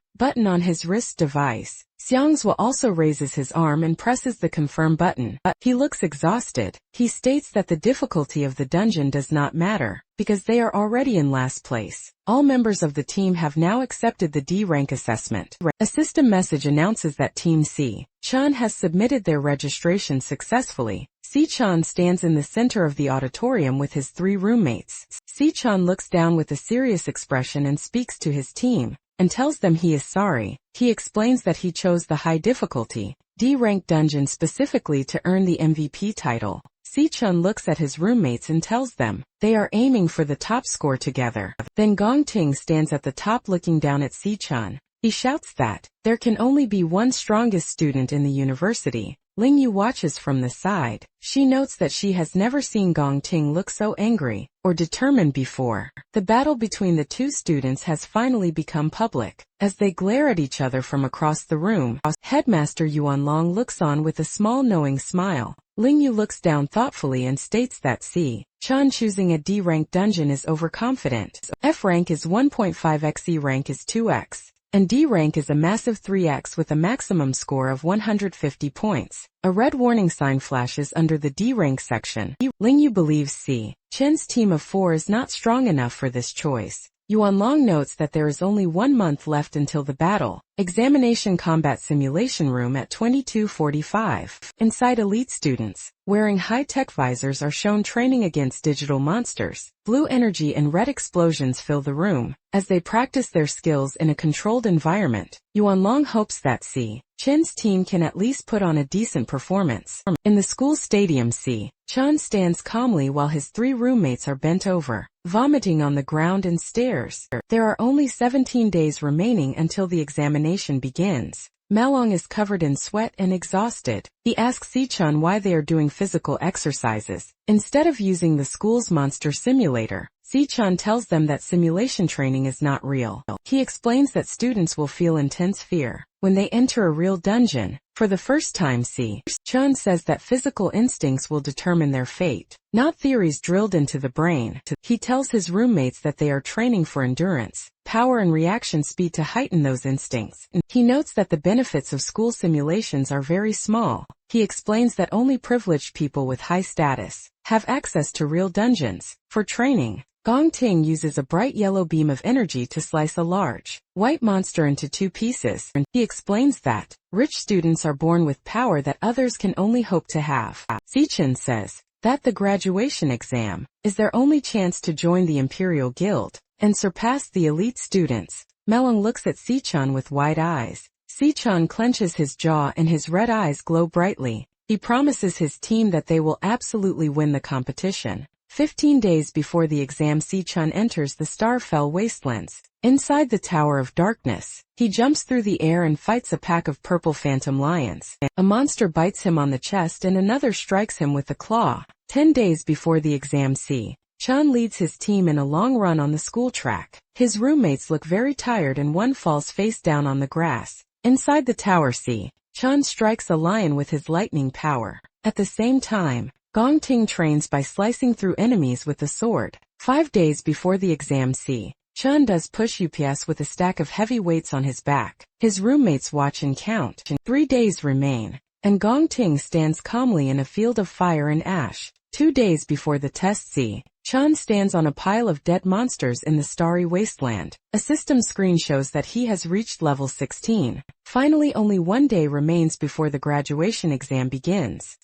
Speaker 1: button on his wrist device. Xiangzhua also raises his arm and presses the confirm button. He looks exhausted. He states that the difficulty of the dungeon does not matter, because they are already in last place. All members of the team have now accepted the D rank assessment. A system message announces that Team Si-chan has submitted their registration successfully. Si-chan stands in the center of the auditorium with his 3 roommates. Si-chan looks down with a serious expression and speaks to his team, and tells them he is sorry. He explains that he chose the high difficulty, D-rank dungeon specifically to earn the MVP title. Si-chan looks at his roommates and tells them they are aiming for the top score together. Then Gongting stands at the top looking down at Si-chan. He shouts that there can only be one strongest student in the university. Lingyu watches from the side. She notes that she has never seen Gongting look so angry or determined before. The battle between the two students has finally become public. As they glare at each other from across the room, Headmaster Yuanlong looks on with a small knowing smile. Lingyu looks down thoughtfully and states that Si-chan choosing a D-rank dungeon is overconfident. F rank is 1.5x, E rank is 2x. And D rank is a massive 3x with a maximum score of 150 points. A red warning sign flashes under the D rank section. Lingyu believes Si-chen's team of 4 is not strong enough for this choice. Yuanlong notes that there is only 1 month left until the battle. Examination combat simulation room at 22:45. Inside, elite students, wearing high-tech visors, are shown training against digital monsters. Blue energy and red explosions fill the room as they practice their skills in a controlled environment. Yuanlong hopes that Si-chen's team can at least put on a decent performance. In the school stadium, Si-chan stands calmly while his 3 roommates are bent over, vomiting on the ground and stares. There are only 17 days remaining until the examination begins. Malong is covered in sweat and exhausted. He asks Si-chan why they are doing physical exercises instead of using the school's monster simulator. Si-chan tells them that simulation training is not real. He explains that students will feel intense fear when they enter a real dungeon. For the first time, Si-chan says that physical instincts will determine their fate, not theories drilled into the brain. He tells his roommates that they are training for endurance, power and reaction speed to heighten those instincts. He notes that the benefits of school simulations are very small. He explains that only privileged people with high status have access to real dungeons. For training, Gongting uses a bright yellow beam of energy to slice a large, white monster into 2 pieces. He explains that rich students are born with power that others can only hope to have. Si-chan says that the graduation exam is their only chance to join the Imperial Guild and surpass the elite students. Melung looks at Si-chan with wide eyes. Si-chan clenches his jaw and his red eyes glow brightly. He promises his team that they will absolutely win the competition. 15 days before the exam, Si-chan enters the Starfell Wastelands. Inside the Tower of Darkness, he jumps through the air and fights a pack of purple phantom lions. A monster bites him on the chest and another strikes him with a claw. 10 days before the exam, Si-chan leads his team in a long run on the school track. His roommates look very tired and one falls face down on the grass. Inside the tower, Si-chan strikes a lion with his lightning power. At the same time, Gongting trains by slicing through enemies with a sword. 5 days before the exam, Si-chan does push-ups with a stack of heavy weights on his back. His roommates watch and count. 3 days remain. and Gong Ting stands calmly in a field of fire and ash. 2 days before the test, Chan stands on a pile of dead monsters in the starry wasteland. A system screen shows that he has reached level 16. Finally, only 1 day remains before the graduation exam begins.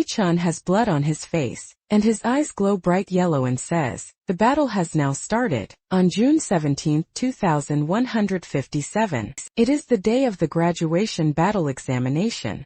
Speaker 1: Chan has blood on his face, and his eyes glow bright yellow and says, "The battle has now started." On June 17, 2157, it is the day of the graduation battle examination.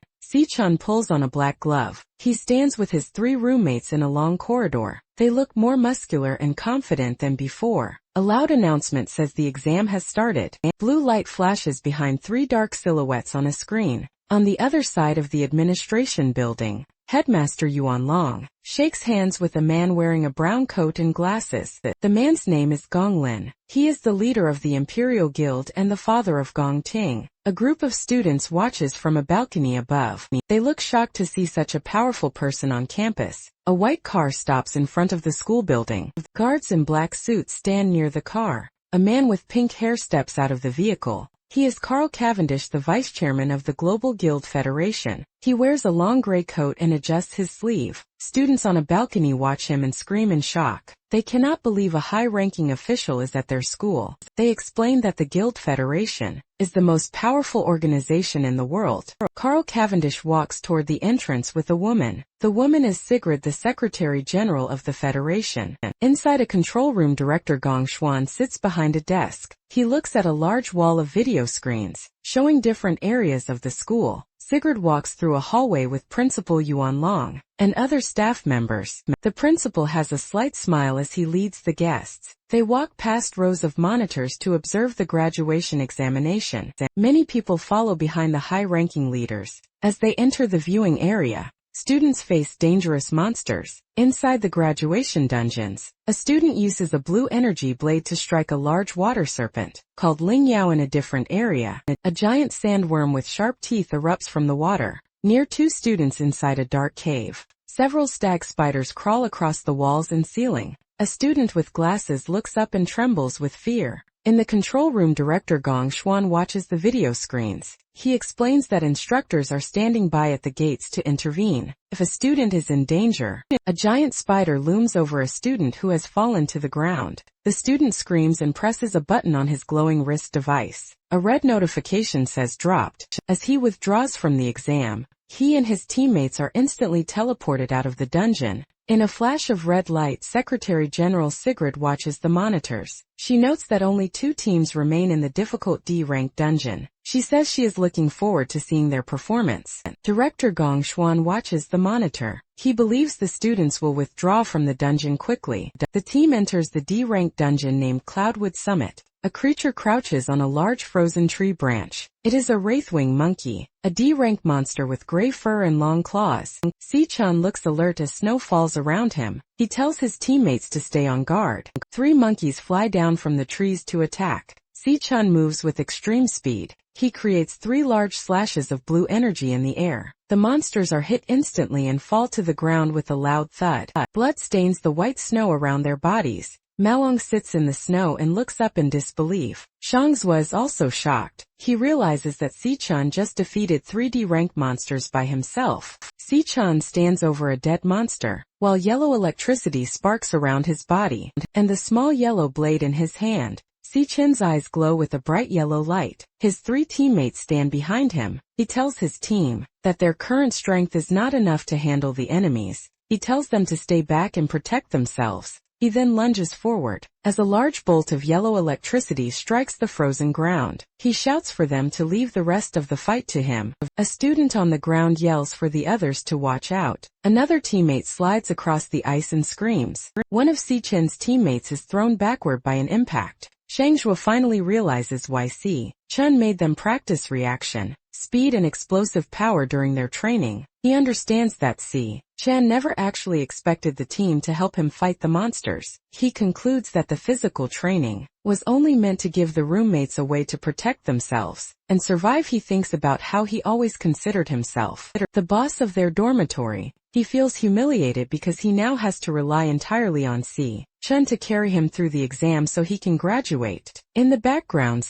Speaker 1: Chan pulls on a black glove. He stands with his 3 roommates in a long corridor. They look more muscular and confident than before. A loud announcement says the exam has started. Blue light flashes behind 3 dark silhouettes on a screen. On the other side of the administration building, Headmaster Yuan Long shakes hands with a man wearing a brown coat and glasses. The man's name is Gong Lin. He is the leader of the Imperial Guild and the father of Gong Ting. A group of students watches from a balcony above. They look shocked to see such a powerful person on campus. A white car stops in front of the school building. Guards in black suits stand near the car. A man with pink hair steps out of the vehicle. He is Carl Cavendish, the vice chairman of the Global Guild Federation. He wears a long gray coat and adjusts his sleeve. Students on a balcony watch him and scream in shock. They cannot believe a high-ranking official is at their school. They explain that the Guild Federation is the most powerful organization in the world. Carl Cavendish walks toward the entrance with a woman. The woman is Sigrid, the Secretary General of the Federation. Inside a control room, Director Gong Xuan sits behind a desk. He looks at a large wall of video screens, showing different areas of the school. Sigrid walks through a hallway with Principal Yuan Long and other staff members. The principal has a slight smile as he leads the guests. They walk past rows of monitors to observe the graduation examination. Many people follow behind the high-ranking leaders. As they enter the viewing area, students face dangerous monsters. Inside the graduation dungeons, a student uses a blue energy blade to strike a large water serpent, called Ling Yao. In a different area, a giant sandworm with sharp teeth erupts from the water. Near 2 students inside a dark cave, several stag spiders crawl across the walls and ceiling. A student with glasses looks up and trembles with fear. In the control room, Director Gong Xuan watches the video screens. He explains that instructors are standing by at the gates to intervene if a student is in danger. A giant spider looms over a student who has fallen to the ground. The student screams and presses a button on his glowing wrist device. A red notification says dropped. As he withdraws from the exam, he and his teammates are instantly teleported out of the dungeon. In a flash of red light, Secretary General Sigrid watches the monitors. She notes that only 2 teams remain in the difficult D-rank dungeon. She says she is looking forward to seeing their performance. Director Gong Xuan watches the monitor. He believes the students will withdraw from the dungeon quickly. The team enters the D-rank dungeon named Cloudwood Summit. A creature crouches on a large frozen tree branch. It is a wraithwing monkey, a D-rank monster with gray fur and long claws. Chan looks alert as snow falls around him. He tells his teammates to stay on guard. 3 monkeys fly down from the trees to attack. Chan moves with extreme speed. He creates 3 large slashes of blue energy in the air. The monsters are hit instantly and fall to the ground with a loud thud. Blood stains the white snow around their bodies. Malong sits in the snow and looks up in disbelief. Shangzhua is also shocked. He realizes that Chan just defeated 3D rank monsters by himself. Chan stands over a dead monster, while yellow electricity sparks around his body, and the small yellow blade in his hand. Chan's eyes glow with a bright yellow light. His 3 teammates stand behind him. He tells his team that their current strength is not enough to handle the enemies. He tells them to stay back and protect themselves. He then lunges forward, as a large bolt of yellow electricity strikes the frozen ground. He shouts for them to leave the rest of the fight to him. A student on the ground yells for the others to watch out. Another teammate slides across the ice and screams. One of Chen's teammates is thrown backward by an impact. Shangzhua finally realizes why Chen made them practice reaction, speed and explosive power during their training. He understands that Chen never actually expected the team to help him fight the monsters. He concludes that the physical training was only meant to give the roommates a way to protect themselves and survive. He thinks about how he always considered himself the boss of their dormitory. He feels humiliated because he now has to rely entirely on Chun to carry him through the exam so he can graduate. In the background,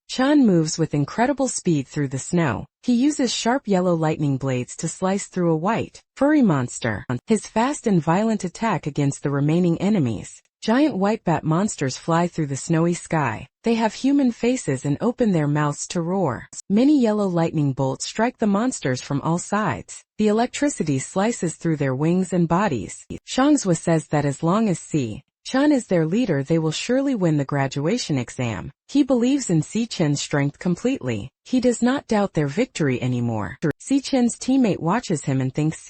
Speaker 1: Chun moves with incredible speed through the snow. He uses sharp yellow lightning blades to slice through a white, furry monster. His fast and violent attack against the remaining enemies. Giant white bat monsters fly through the snowy sky. They have human faces and open their mouths to roar. Many yellow lightning bolts strike the monsters from all sides. The electricity slices through their wings and bodies. ManhwaCapped says that as long as Chun is their leader, they will surely win the graduation exam. He believes in Chun's strength completely. He does not doubt their victory anymore. Chun's teammate watches him and thinks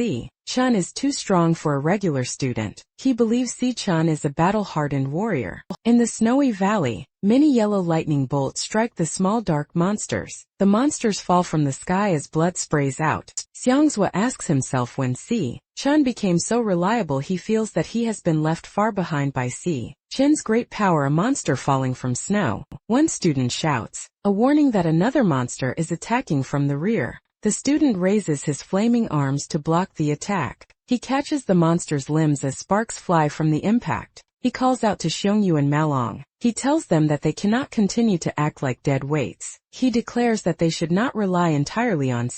Speaker 1: Chun is too strong for a regular student. He believes Chun is a battle-hardened warrior. In the snowy valley, many yellow lightning bolts strike the small dark monsters. The monsters fall from the sky as blood sprays out. ManhwaCapped asks himself when Chun became so reliable he feels that he has been left far behind by Chun's great power. A monster falling from snow. One student shouts, a warning that another monster is attacking from the rear. The student raises his flaming arms to block the attack. He catches the monster's limbs as sparks fly from the impact. He calls out to Xiongyu and Malong. He tells them that they cannot continue to act like dead weights. He declares that they should not rely entirely on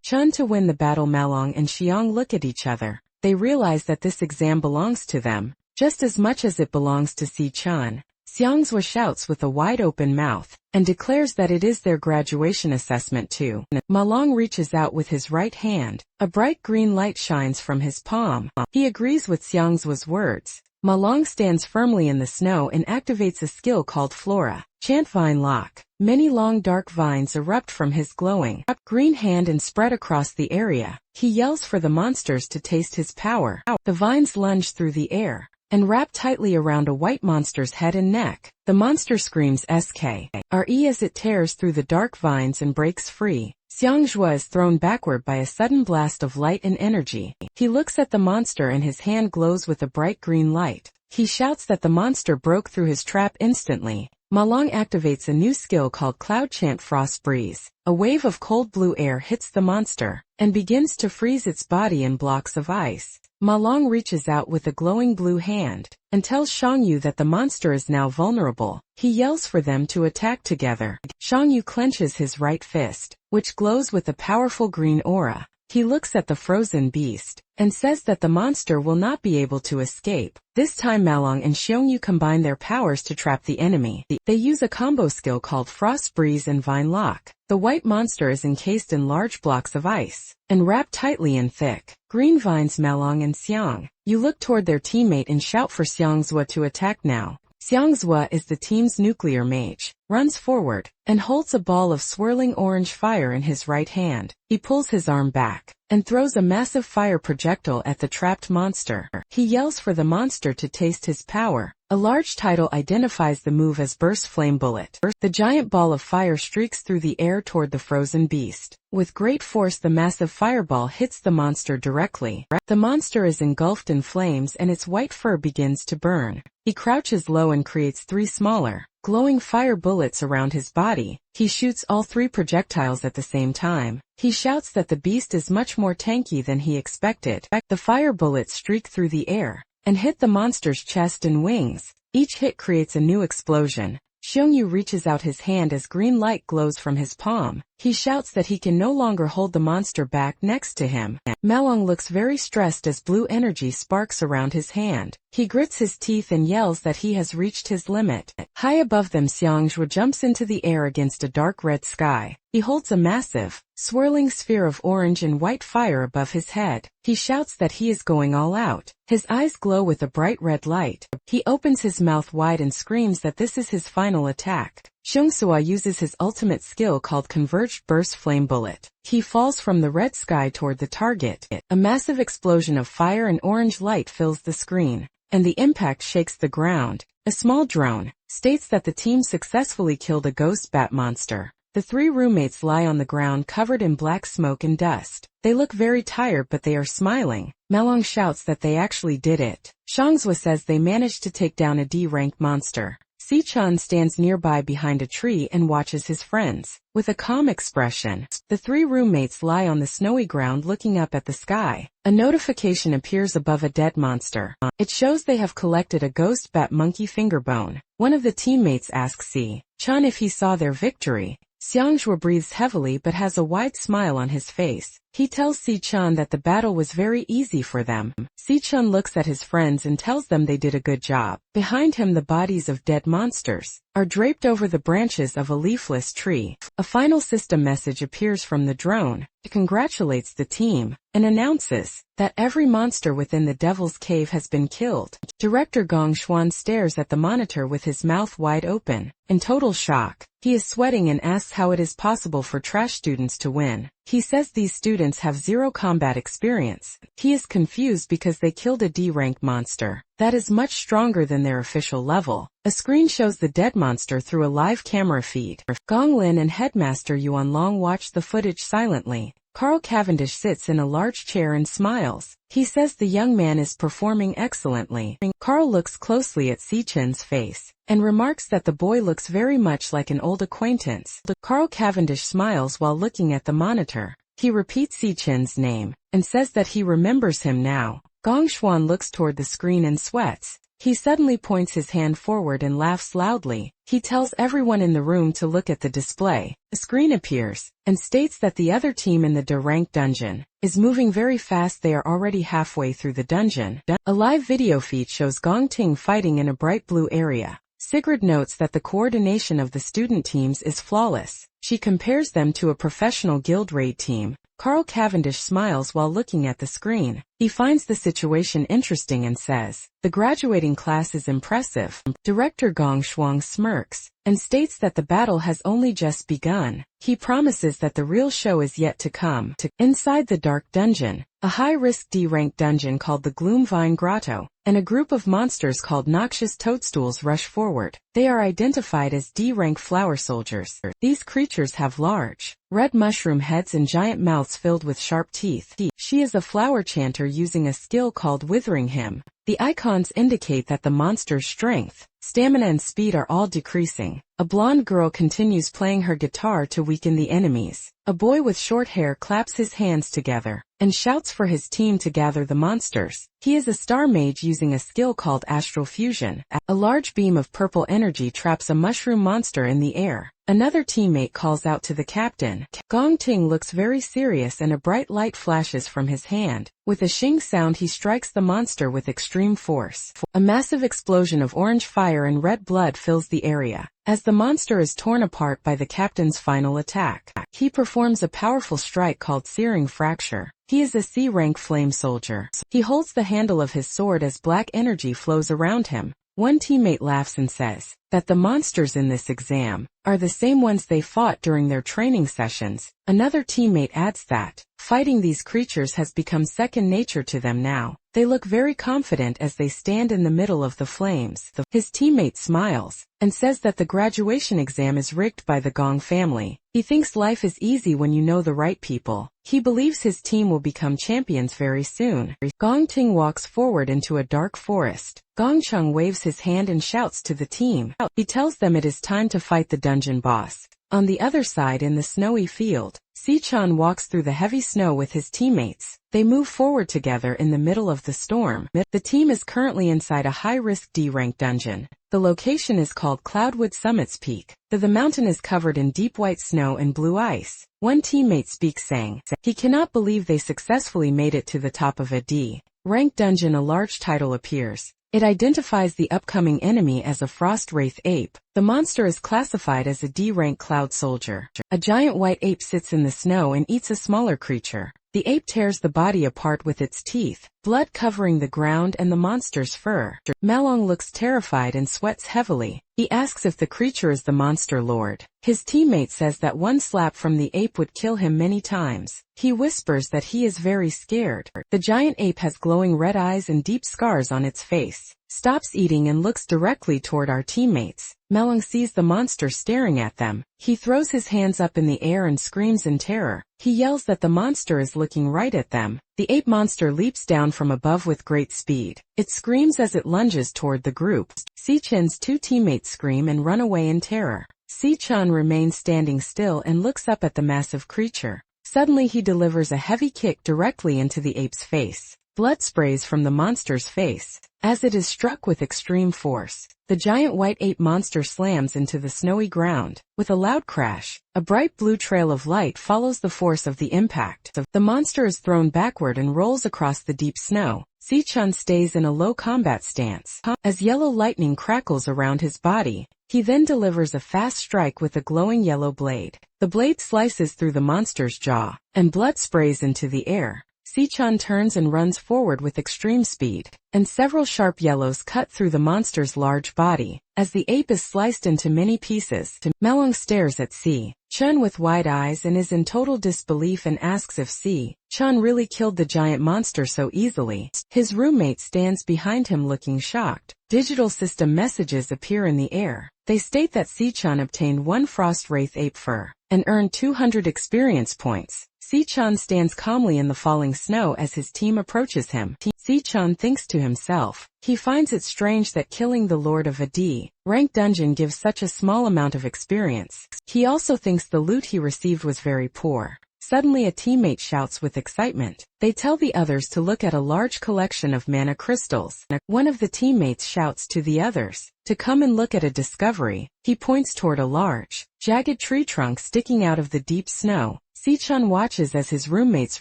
Speaker 1: Chun to win the battle. Malong and Xiong look at each other. They realize that this exam belongs to them, just as much as it belongs to Chun. ManhwaCapped shouts with a wide-open mouth, and declares that it is their graduation assessment too. Malong reaches out with his right hand. A bright green light shines from his palm. He agrees with ManhwaCapped's words. Malong stands firmly in the snow and activates a skill called Flora. Chant Vine Lock. Many long dark vines erupt from his glowing green hand and spread across the area. He yells for the monsters to taste his power. The vines lunge through the air and wrap tightly around a white monster's head and neck. The monster screams SKRE as it tears through the dark vines and breaks free. ManhwaCapped is thrown backward by a sudden blast of light and energy. He looks at the monster and his hand glows with a bright green light. He shouts that the monster broke through his trap instantly. Malong activates a new skill called Cloud Chant Frost Breeze. A wave of cold blue air hits the monster and begins to freeze its body in blocks of ice. Malong reaches out with a glowing blue hand and tells Xiongyu that the monster is now vulnerable. He yells for them to attack together. Xiongyu clenches his right fist, which glows with a powerful green aura. He looks at the frozen beast and says that the monster will not be able to escape. This time Malong and Xiongyu combine their powers to trap the enemy. They use a combo skill called Frost Breeze and Vine Lock. The white monster is encased in large blocks of ice and wrapped tightly in thick green vines. Malong and Xiongyu look toward their teammate and shout for ManhwaCapped to attack now. ManhwaCapped is the team's nuclear mage, runs forward, and holds a ball of swirling orange fire in his right hand. He pulls his arm back and throws a massive fire projectile at the trapped monster. He yells for the monster to taste his power. A large title identifies the move as Burst Flame Bullet. The giant ball of fire streaks through the air toward the frozen beast. With great force, the massive fireball hits the monster directly. The monster is engulfed in flames and its white fur begins to burn. He crouches low and creates 3 smaller, glowing fire bullets around his body. He shoots all 3 projectiles at the same time. He shouts that the beast is much more tanky than he expected. The fire bullets streak through the air and hit the monster's chest and wings. Each hit creates a new explosion. Xiongyu reaches out his hand as green light glows from his palm. He shouts that he can no longer hold the monster back next to him. Malong looks very stressed as blue energy sparks around his hand. He grits his teeth and yells that he has reached his limit. High above them, ManhwaCapped jumps into the air against a dark red sky. He holds a massive, swirling sphere of orange and white fire above his head. He shouts that he is going all out. His eyes glow with a bright red light. He opens his mouth wide and screams that this is his final attack. ManhwaCapped uses his ultimate skill called Converged Burst Flame Bullet. He falls from the red sky toward the target. A massive explosion of fire and orange light fills the screen, and the impact shakes the ground. A small drone states that the team successfully killed a ghost bat monster. The 3 roommates lie on the ground covered in black smoke and dust. They look very tired, but they are smiling. Malong shouts that they actually did it. ManhwaCapped says they managed to take down a D-rank monster. Si-chan stands nearby behind a tree and watches his friends. With a calm expression, the three roommates lie on the snowy ground looking up at the sky. A notification appears above a dead monster. It shows they have collected a ghost bat monkey finger bone. One of the teammates asks Si-chan if he saw their victory. Seongjwa breathes heavily but has a wide smile on his face. He tells Si-chan that the battle was very easy for them. Si-chan looks at his friends and tells them they did a good job. Behind him, the bodies of dead monsters are draped over the branches of a leafless tree. A final system message appears from the drone. It congratulates the team and announces that every monster within the Devil's Cave has been killed. Director Gong Xuan stares at the monitor with his mouth wide open, in total shock. He is sweating and asks how it is possible for trash students to win. He says these students have zero combat experience. He is confused because they killed a D-rank monster that is much stronger than their official level. A screen shows the dead monster through a live camera feed. Gong Lin and Headmaster Yuan Long watch the footage silently. Carl Cavendish sits in a large chair and smiles. He says the young man is performing excellently. Carl looks closely at Si-chan's face and remarks that the boy looks very much like an old acquaintance. Carl Cavendish smiles while looking at the monitor. He repeats Si-chan's name and says that he remembers him now. Gong Xuan looks toward the screen and sweats. He suddenly points his hand forward and laughs loudly. He tells everyone in the room to look at the display. A screen appears and states that the other team in the D-rank dungeon is moving very fast. They are already halfway through the dungeon. A live video feed shows Gong Ting fighting in a bright blue area. Sigrid notes that the coordination of the student teams is flawless. She compares them to a professional guild raid team. Carl Cavendish smiles while looking at the screen. He finds the situation interesting and says, "The graduating class is impressive." Director Gong Xuan smirks and states that the battle has only just begun. He promises that the real show is yet to come. Inside the dark dungeon, a high-risk D-rank dungeon called the Gloom Vine Grotto, and a group of monsters called Noxious Toadstools rush forward. They are identified as D-rank flower soldiers. These creatures have large, red mushroom heads and giant mouths filled with sharp teeth. She is a flower chanter using a skill called Withering Hymn. The icons indicate that the monster's strength, stamina and speed are all decreasing. A blonde girl continues playing her guitar to weaken the enemies. A boy with short hair claps his hands together and shouts for his team to gather the monsters. He is a star mage using a skill called Astral Fusion. A large beam of purple energy traps a mushroom monster in the air. Another teammate calls out to the captain. Gong Ting looks very serious and a bright light flashes from his hand. With a shing sound, he strikes the monster with extreme force. A massive explosion of orange fire and red blood fills the area as the monster is torn apart by the captain's final attack. He performs a powerful strike called Searing Fracture. He is a C-rank flame soldier. He holds the handle of his sword as black energy flows around him. One teammate laughs and says that the monsters in this exam are the same ones they fought during their training sessions. Another teammate adds that fighting these creatures has become second nature to them now. They look very confident as they stand in the middle of the flames. His teammate smiles and says that the graduation exam is rigged by the Gong family. He thinks life is easy when you know the right people. He believes his team will become champions very soon. Gong Ting walks forward into a dark forest. Gong Chung waves his hand and shouts to the team. He tells them it is time to fight the dungeon boss. On the other side in the snowy field, Si-chan walks through the heavy snow with his teammates. They move forward together in the middle of the storm. The team is currently inside a high-risk D-rank dungeon. The location is called Cloudwood Summit's Peak. The mountain is covered in deep white snow and blue ice. One teammate speaks saying he cannot believe they successfully made it to the top of a D-rank dungeon. A large title appears. It identifies the upcoming enemy as a frost wraith ape. The monster is classified as a D-rank cloud soldier. A giant white ape sits in the snow and eats a smaller creature. The ape tears the body apart with its teeth, blood covering the ground and the monster's fur. Malong looks terrified and sweats heavily. He asks if the creature is the monster lord. His teammate says that one slap from the ape would kill him many times. He whispers that he is very scared. The giant ape has glowing red eyes and deep scars on its face. stops eating and looks directly toward our teammates. Melung sees the monster staring at them. He throws his hands up in the air and screams in terror. He yells that the monster is looking right at them. The ape monster leaps down from above with great speed. It screams as it lunges toward the group. Si-chan's two teammates scream and run away in terror. Si-chan remains standing still and looks up at the massive creature. Suddenly he delivers a heavy kick directly into the ape's face. Blood sprays from the monster's face. As it is struck with extreme force, the giant white ape monster slams into the snowy ground. With a loud crash, a bright blue trail of light follows the force of the impact. The monster is thrown backward and rolls across the deep snow. Si-chan stays in a low combat stance. As yellow lightning crackles around his body, he then delivers a fast strike with a glowing yellow blade. The blade slices through the monster's jaw, and blood sprays into the air. Si-chan turns and runs forward with extreme speed, and several sharp yellows cut through the monster's large body. As the ape is sliced into many pieces, Melung stares at Si-chan with wide eyes and is in total disbelief and asks if Si-chan really killed the giant monster so easily. His roommate stands behind him looking shocked. Digital system messages appear in the air. They state that Si-chan obtained 1 frost wraith ape fur and earned 200 experience points. Si-chan stands calmly in the falling snow as his team approaches him. Si-chan thinks to himself. He finds it strange that killing the lord of a D-rank dungeon gives such a small amount of experience. He also thinks the loot he received was very poor. Suddenly a teammate shouts with excitement. They tell the others to look at a large collection of mana crystals. One of the teammates shouts to the others to come and look at a discovery. He points toward a large, jagged tree trunk sticking out of the deep snow. Si-chan watches as his roommates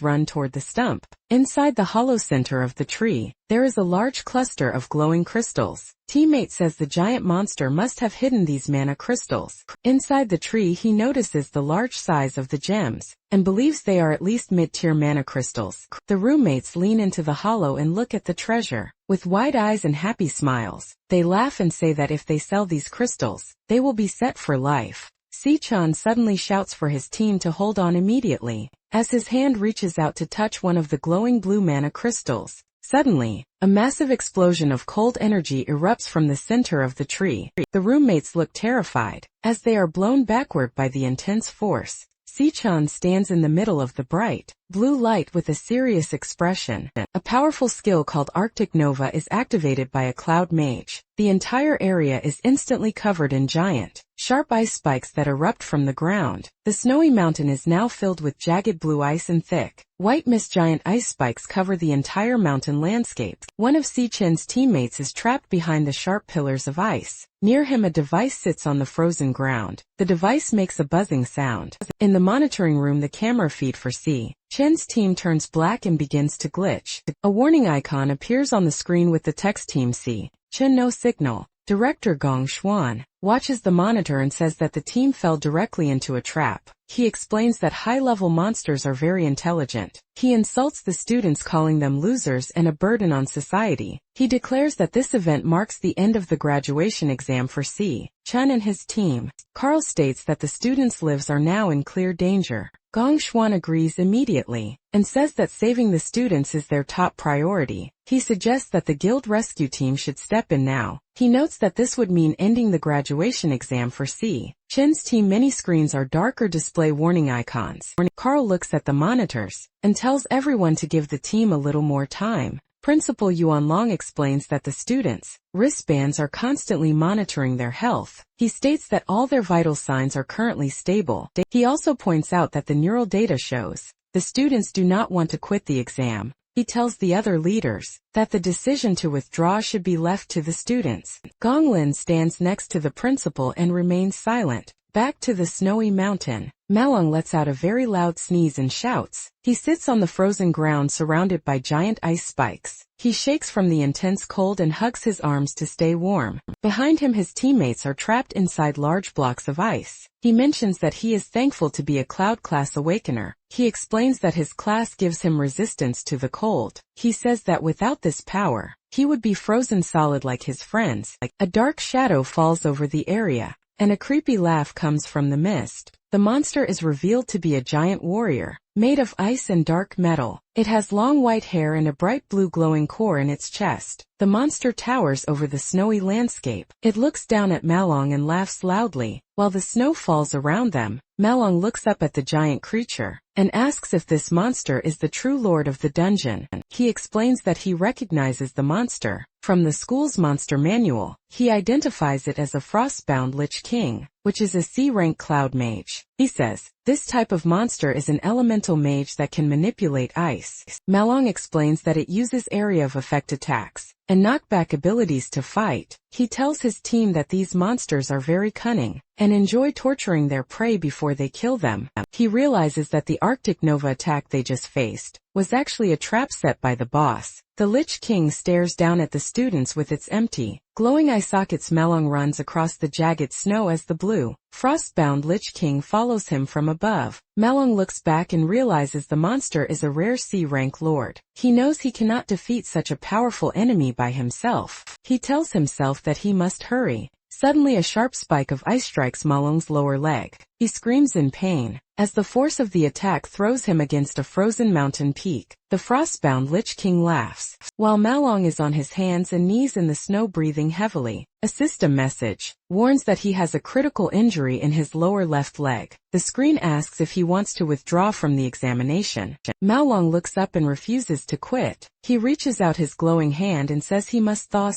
Speaker 1: run toward the stump. Inside the hollow center of the tree, there is a large cluster of glowing crystals. Teammate says the giant monster must have hidden these mana crystals. Inside the tree he notices the large size of the gems, and believes they are at least mid-tier mana crystals. The roommates lean into the hollow and look at the treasure. With wide eyes and happy smiles, they laugh and say that if they sell these crystals, they will be set for life. Si-chan suddenly shouts for his team to hold on immediately, as his hand reaches out to touch one of the glowing blue mana crystals. Suddenly, a massive explosion of cold energy erupts from the center of the tree. The roommates look terrified, as they are blown backward by the intense force. Si-chan stands in the middle of the bright, blue light with a serious expression. A powerful skill called Arctic Nova is activated by a cloud mage. The entire area is instantly covered in giant, sharp ice spikes that erupt from the ground. The snowy mountain is now filled with jagged blue ice and thick, white mist. Giant ice spikes cover the entire mountain landscape. One of Si-chan's teammates is trapped behind the sharp pillars of ice. Near him a device sits on the frozen ground. The device makes a buzzing sound. In the monitoring room the camera feed for Si-chan's team turns black and begins to glitch. A warning icon appears on the screen with the text Team Si-chan no signal. Director Gong Xuan watches the monitor and says that the team fell directly into a trap. He explains that high-level monsters are very intelligent. He insults the students, calling them losers and a burden on society. He declares that this event marks the end of the graduation exam for Si-chan and his team. Carl states that the students' lives are now in clear danger. Gong Xuan agrees immediately, and says that saving the students is their top priority. He suggests that the guild rescue team should step in now. He notes that this would mean ending the graduation exam for Si-chan's team. Many screens are dark or display warning icons. Carl looks at the monitors, and tells everyone to give the team a little more time. Principal Yuan Long explains that the students' wristbands are constantly monitoring their health. He states that all their vital signs are currently stable. He also points out that the neural data shows the students do not want to quit the exam. He tells the other leaders that the decision to withdraw should be left to the students. Gong Lin stands next to the principal and remains silent. Back to the snowy mountain, Melung lets out a very loud sneeze and shouts. He sits on the frozen ground surrounded by giant ice spikes. He shakes from the intense cold and hugs his arms to stay warm. Behind him his teammates are trapped inside large blocks of ice. He mentions that he is thankful to be a Cloud Class Awakener. He explains that his class gives him resistance to the cold. He says that without this power, he would be frozen solid like his friends. A dark shadow falls over the area, and a creepy laugh comes from the mist. The monster is revealed to be a giant warrior, made of ice and dark metal. It has long white hair and a bright blue glowing core in its chest. The monster towers over the snowy landscape. It looks down at Malong and laughs loudly. While the snow falls around them, Malong looks up at the giant creature and asks if this monster is the true lord of the dungeon. He explains that he recognizes the monster from the school's monster manual. He identifies it as a frostbound Lich King, which is a C-rank cloud mage. He says, this type of monster is an elemental mage that can manipulate ice. Malong explains that it uses area of effect attacks and knockback abilities to fight. He tells his team that these monsters are very cunning and enjoy torturing their prey before they kill them. He realizes that the Arctic Nova attack they just faced was actually a trap set by the boss. The Lich King stares down at the students with its empty, glowing eye sockets. Malong runs across the jagged snow as the blue, frostbound Lich King follows him from above. Malong looks back and realizes the monster is a rare C-rank lord. He knows he cannot defeat such a powerful enemy by himself. He tells himself that he must hurry. Suddenly a sharp spike of ice strikes Malong's lower leg. He screams in pain as the force of the attack throws him against a frozen mountain peak. The frostbound Lich King laughs, while Malong is on his hands and knees in the snow breathing heavily. A system message warns that he has a critical injury in his lower left leg. The screen asks if he wants to withdraw from the examination. Malong looks up and refuses to quit. He reaches out his glowing hand and says he must thaw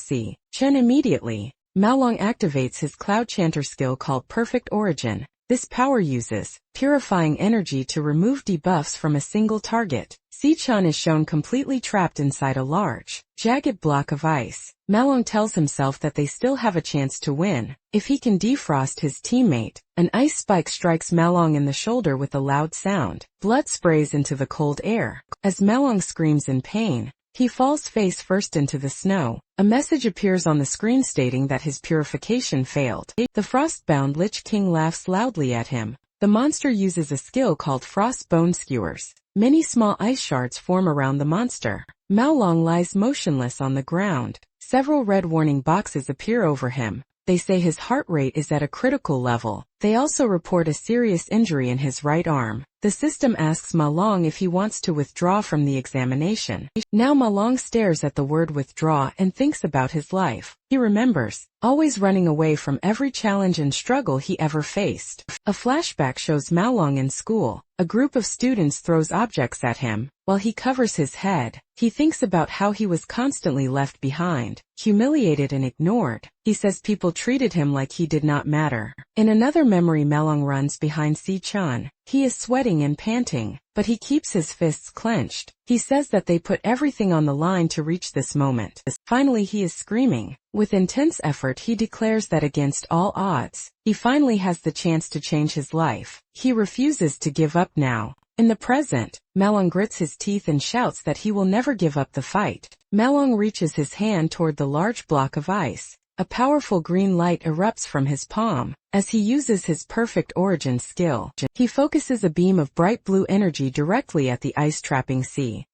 Speaker 1: Chen immediately. Malong activates his Cloud Chanter skill called Perfect Origin. This power uses purifying energy to remove debuffs from a single target. Chen is shown completely trapped inside a large, jagged block of ice. Malong tells himself that they still have a chance to win if he can defrost his teammate. An ice spike strikes Malong in the shoulder with a loud sound. Blood sprays into the cold air. As Malong screams in pain, he falls face first into the snow. A message appears on the screen stating that his purification failed. The frostbound Lich King laughs loudly at him. The monster uses a skill called Frost Bone Skewers. Many small ice shards form around the monster. Malong lies motionless on the ground. Several red warning boxes appear over him. They say his heart rate is at a critical level. They also report a serious injury in his right arm. The system asks Malong if he wants to withdraw from the examination. Now Malong stares at the word withdraw and thinks about his life. He remembers always running away from every challenge and struggle he ever faced. A flashback shows Malong in school. A group of students throws objects at him. While he covers his head, he thinks about how he was constantly left behind, humiliated and ignored. He says people treated him like he did not matter. In another memory, Malong runs behind Chen. He is sweating and panting, but he keeps his fists clenched. He says that they put everything on the line to reach this moment. Finally he is screaming. With intense effort he declares that against all odds, he finally has the chance to change his life. He refuses to give up now. In the present, Malong grits his teeth and shouts that he will never give up the fight. Malong reaches his hand toward the large block of ice. A powerful green light erupts from his palm as he uses his Perfect Origin skill. He focuses a beam of bright blue energy directly at the ice-trapping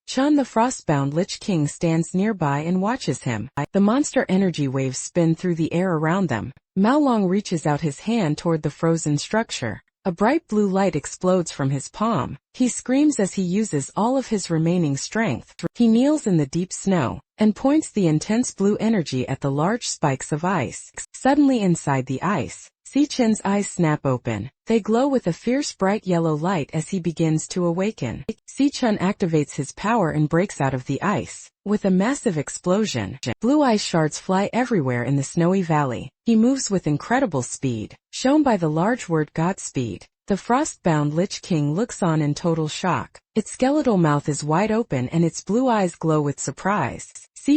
Speaker 1: Chen. The frostbound Lich King stands nearby and watches him. The monster energy waves spin through the air around them. Malong reaches out his hand toward the frozen structure. A bright blue light explodes from his palm. He screams as he uses all of his remaining strength. He kneels in the deep snow and points the intense blue energy at the large spikes of ice. Suddenly inside the ice, Chen's eyes snap open. They glow with a fierce bright yellow light as he begins to awaken. Chen activates his power and breaks out of the ice. With a massive explosion, blue ice shards fly everywhere in the snowy valley. He moves with incredible speed, shown by the large word Godspeed. The frostbound Lich King looks on in total shock. Its skeletal mouth is wide open and its blue eyes glow with surprise.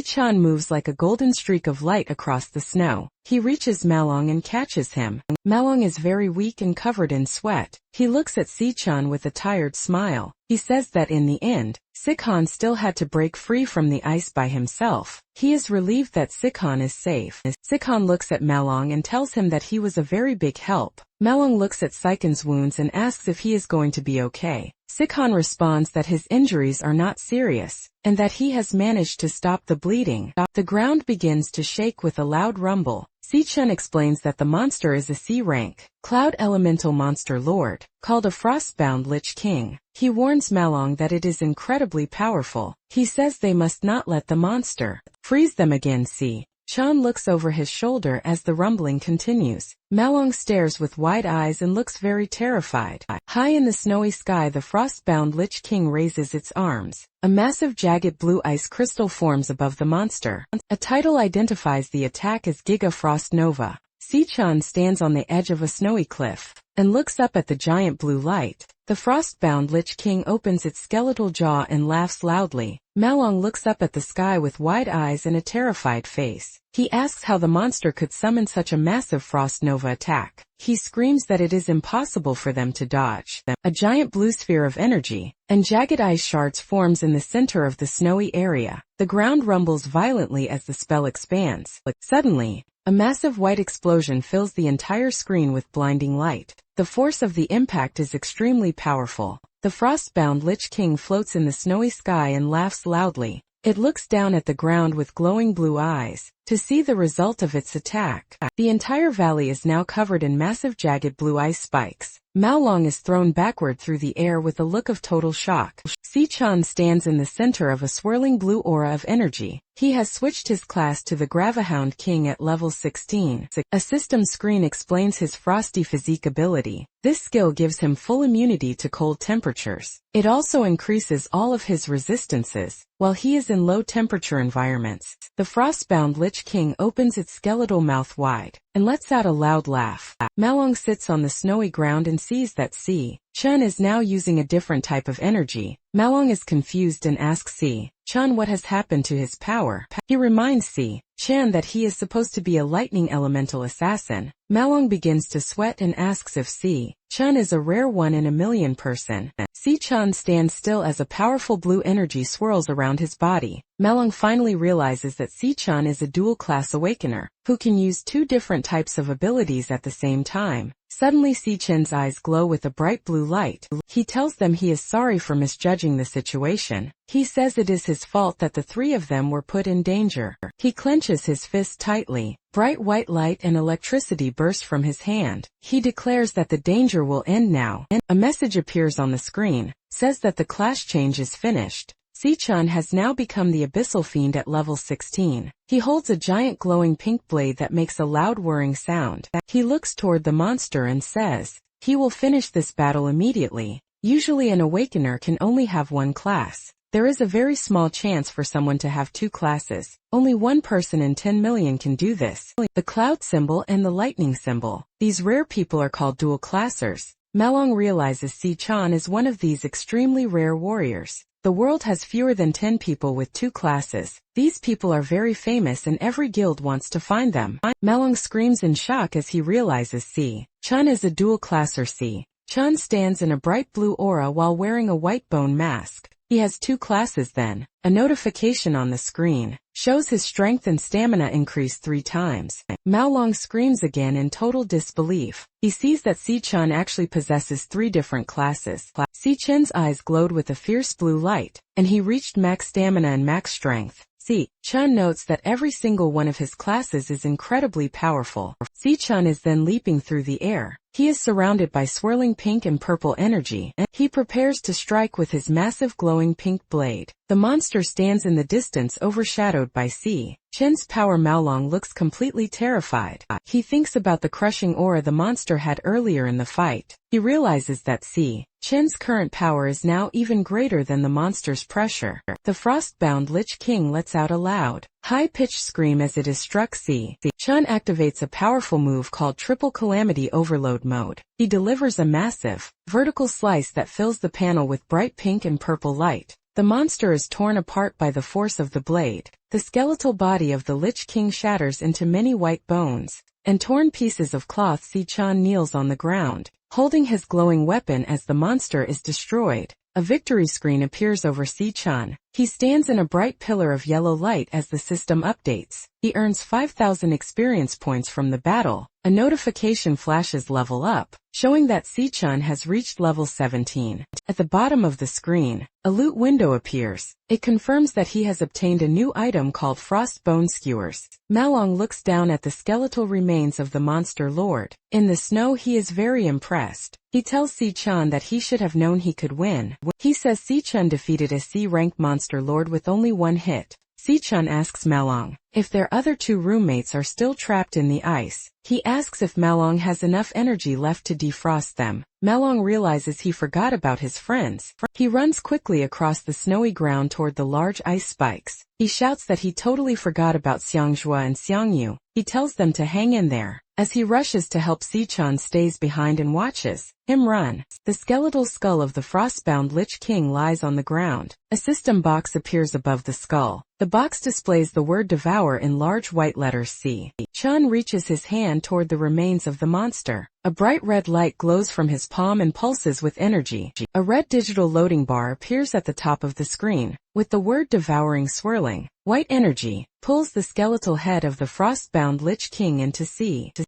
Speaker 1: Chen moves like a golden streak of light across the snow. He reaches Malong and catches him. Malong is very weak and covered in sweat. He looks at Chen with a tired smile. He says that in the end, Chen still had to break free from the ice by himself. He is relieved that Chen is safe. Chen looks at Malong and tells him that he was a very big help. Malong looks at Cen's wounds and asks if he is going to be okay. Chen responds that his injuries are not serious, and that he has managed to stop the bleeding. The ground begins to shake with a loud rumble. Si-chun explains that the monster is a C-rank, cloud elemental monster lord, called a frostbound Lich King. He warns Malong that it is incredibly powerful. He says they must not let the monster freeze them again. Si-chun looks over his shoulder as the rumbling continues. Malong stares with wide eyes and looks very terrified. High in the snowy sky, the frostbound Lich King raises its arms. A massive jagged blue ice crystal forms above the monster. A title identifies the attack as Giga Frost Nova. Si-chun stands on the edge of a snowy cliff and looks up at the giant blue light. The frostbound Lich King opens its skeletal jaw and laughs loudly. Malong looks up at the sky with wide eyes and a terrified face. He asks how the monster could summon such a massive frost nova attack. He screams that it is impossible for them to dodge. A giant blue sphere of energy and jagged ice shards forms in the center of the snowy area. The ground rumbles violently as the spell expands. Suddenly, a massive white explosion fills the entire screen with blinding light. The force of the impact is extremely powerful. The frostbound Lich King floats in the snowy sky and laughs loudly. It looks down at the ground with glowing blue eyes to see the result of its attack. The entire valley is now covered in massive jagged blue ice spikes. Malong is thrown backward through the air with a look of total shock. Si-chun stands in the center of a swirling blue aura of energy. He has switched his class to the Gravihound King at level 16. A system screen explains his frosty physique ability. This skill gives him full immunity to cold temperatures. It also increases all of his resistances while he is in low temperature environments. The frostbound Lich King opens its skeletal mouth wide and lets out a loud laugh. Malong sits on the snowy ground and sees that Si-chun is now using a different type of energy. Malong is confused and asks Si-chun what has happened to his power. He reminds Si-chun that he is supposed to be a lightning elemental assassin. Malong begins to sweat and asks if Si-chun is a rare one in a million person. Si-chun stands still as a powerful blue energy swirls around his body. Malong finally realizes that Si-chun is a dual-class awakener, who can use two different types of abilities at the same time. Suddenly Si-chun's eyes glow with a bright blue light. He tells them he is sorry for misjudging the situation. He says it is his fault that the three of them were put in danger. He clenches his fist tightly. Bright white light and electricity burst from his hand. He declares that the danger will end now. A message appears on the screen, says that the class change is finished. Si-chun has now become the Abyssal Fiend at level 16. He holds a giant glowing pink blade that makes a loud whirring sound. He looks toward the monster and says he will finish this battle immediately. Usually an awakener can only have one class. There is a very small chance for someone to have two classes. Only one person in 10 million can do this. The cloud symbol and the lightning symbol. These rare people are called dual classers. Malong realizes Si-chun is one of these extremely rare warriors. The world has fewer than 10 people with two classes. These people are very famous and every guild wants to find them. Malong screams in shock as he realizes Si-chun is a dual-classer. Si-chun stands in a bright blue aura while wearing a white bone mask. He has two classes then. A notification on the screen shows his strength and stamina increase 3 times. Malong screams again in total disbelief. He sees that Si-chun actually possesses 3 different classes. Si-chun's eyes glowed with a fierce blue light, and he reached max stamina and max strength. Si-chun notes that every single one of his classes is incredibly powerful. Si-chun is then leaping through the air. He is surrounded by swirling pink and purple energy, and he prepares to strike with his massive glowing pink blade. The monster stands in the distance overshadowed by Si-chun's power. Malong looks completely terrified. He thinks about the crushing aura the monster had earlier in the fight. He realizes that Si-chun's current power is now even greater than the monster's pressure. The frostbound Lich King lets out a loud, high-pitched scream as it is struck. Si-chun activates a powerful move called Triple Calamity Overload Mode. He delivers a massive, vertical slice that fills the panel with bright pink and purple light. The monster is torn apart by the force of the blade. The skeletal body of the Lich King shatters into many white bones and torn pieces of cloth. Si-chun kneels on the ground, holding his glowing weapon as the monster is destroyed. A victory screen appears over Si-chun. He stands in a bright pillar of yellow light as the system updates. he earns 5,000 experience points from the battle. A notification flashes level up, showing that Si-chan has reached level 17. At the bottom of the screen, a loot window appears. It confirms that he has obtained a new item called Frost Bone Skewers. Malong looks down at the skeletal remains of the monster lord. In the snow, he is very impressed. He tells Si-chan that he should have known he could win. He says Si-chan defeated a C-rank monster lord with only one hit. Si-chan asks Malong if their other two roommates are still trapped in the ice. He asks if Malong has enough energy left to defrost them. Malong realizes he forgot about his friends. He runs quickly across the snowy ground toward the large ice spikes. He shouts that he totally forgot about Xiangjua and Xiangyu. He tells them to hang in there. As he rushes to help, Si-chan stays behind and watches him run. The skeletal skull of the frostbound Lich King lies on the ground. A system box appears above the skull. The box displays the word Devourer in large white letters C. Chun reaches his hand toward the remains of the monster. A bright red light glows from his palm and pulses with energy. A red digital loading bar appears at the top of the screen, with the word devouring swirling. White energy pulls the skeletal head of the frostbound Lich King into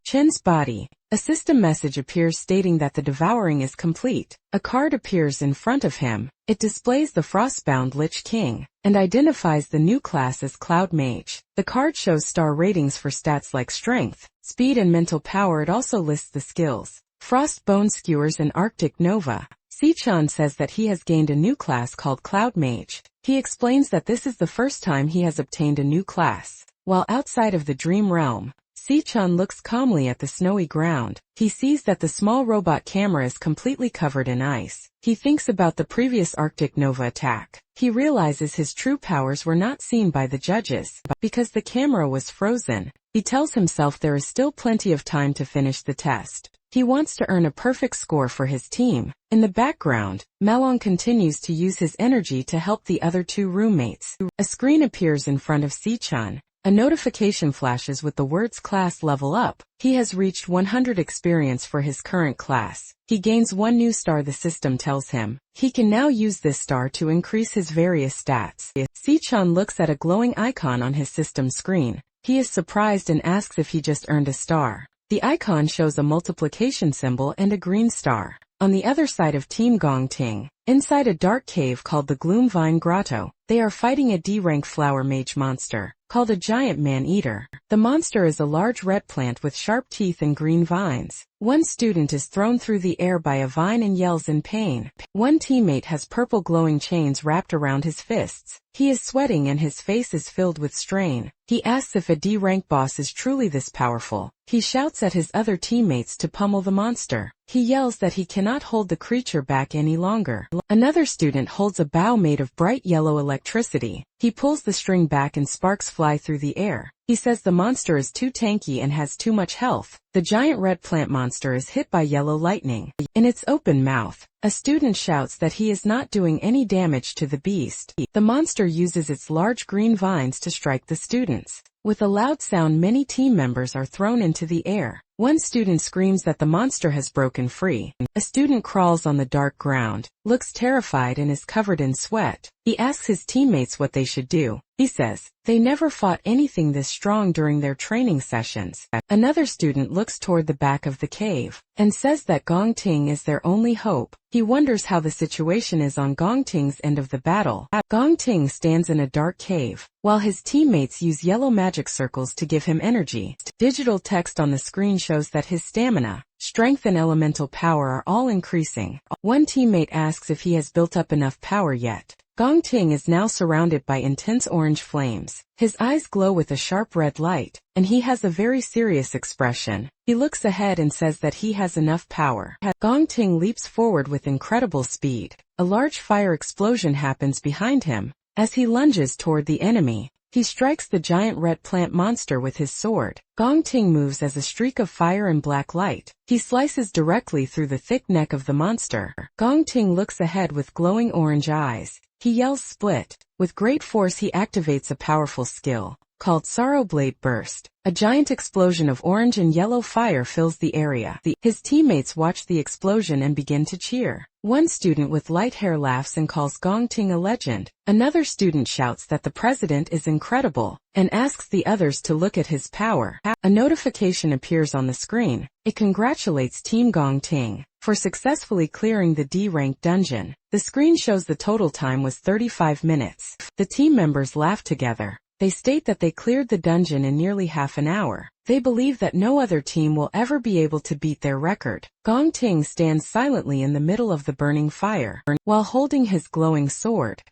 Speaker 1: Chin's body. A system message appears stating that the devouring is complete. A card appears in front of him. It displays the frostbound Lich King and identifies the new class as Cloud Mage. The card shows star ratings for stats like strength, speed and mental power. It also lists the skills Frost Bone Skewers and Arctic Nova. Si-chan says that he has gained a new class called Cloud Mage. He explains that this is the first time he has obtained a new class. While outside of the dream realm, Si-chan looks calmly at the snowy ground. He sees that the small robot camera is completely covered in ice. He thinks about the previous Arctic Nova attack. He realizes his true powers were not seen by the judges because the camera was frozen. He tells himself there is still plenty of time to finish the test. He wants to earn a perfect score for his team. In the background, Malong continues to use his energy to help the other two roommates. A screen appears in front of Si-chan. A notification flashes with the words class level up. He has reached 100 experience for his current class. He gains one new star. The system tells him he can now use this star to increase his various stats. Si-chan looks at a glowing icon on his system screen. He is surprised and asks if he just earned a star. The icon shows a multiplication symbol and a green star. On the other side of Team Gongting, inside a dark cave called the Gloom Vine Grotto, they are fighting a D-rank flower mage monster called a giant man-eater. The monster is a large red plant with sharp teeth and green vines. One student is thrown through the air by a vine and yells in pain. One teammate has purple glowing chains wrapped around his fists. He is sweating and his face is filled with strain. He asks if a D-rank boss is truly this powerful. He shouts at his other teammates to pummel the monster. He yells that he cannot hold the creature back any longer. Another student holds a bow made of bright yellow electricity. He pulls the string back and sparks fly through the air. He says the monster is too tanky and has too much health. The giant red plant monster is hit by yellow lightning. In its open mouth, a student shouts that he is not doing any damage to the beast. The monster uses its large green vines to strike the students. With a loud sound, many team members are thrown into the air. One student screams that the monster has broken free. A student crawls on the dark ground, looks terrified and is covered in sweat. He asks his teammates what they should do. He says they never fought anything this strong during their training sessions. Another student looks toward the back of the cave and says that Gongting is their only hope. He wonders how the situation is on Gongting's end of the battle. Gongting stands in a dark cave, while his teammates use yellow magic circles to give him energy. Digital text on the screen shows that his stamina, strength and elemental power are all increasing. One teammate asks if he has built up enough power yet. Gongting is now surrounded by intense orange flames. His eyes glow with a sharp red light, and he has a very serious expression. He looks ahead and says that he has enough power. Gongting leaps forward with incredible speed. A large fire explosion happens behind him. As he lunges toward the enemy, he strikes the giant red plant monster with his sword. Gongting moves as a streak of fire and black light. He slices directly through the thick neck of the monster. Gongting looks ahead with glowing orange eyes. He yells split. With great force he activates a powerful skill. called Sorrowblade Burst. A giant explosion of orange and yellow fire fills the area. His teammates watch the explosion and begin to cheer. One student with light hair laughs and calls Gong Ting a legend. Another student shouts that the president is incredible, and asks the others to look at his power. A notification appears on the screen. It congratulates Team Gong Ting for successfully clearing the D-rank dungeon. The screen shows the total time was 35 minutes. The team members laugh together. They state that they cleared the dungeon in nearly half an hour. They believe that no other team will ever be able to beat their record. Gong Ting stands silently in the middle of the burning fire. While holding his glowing sword,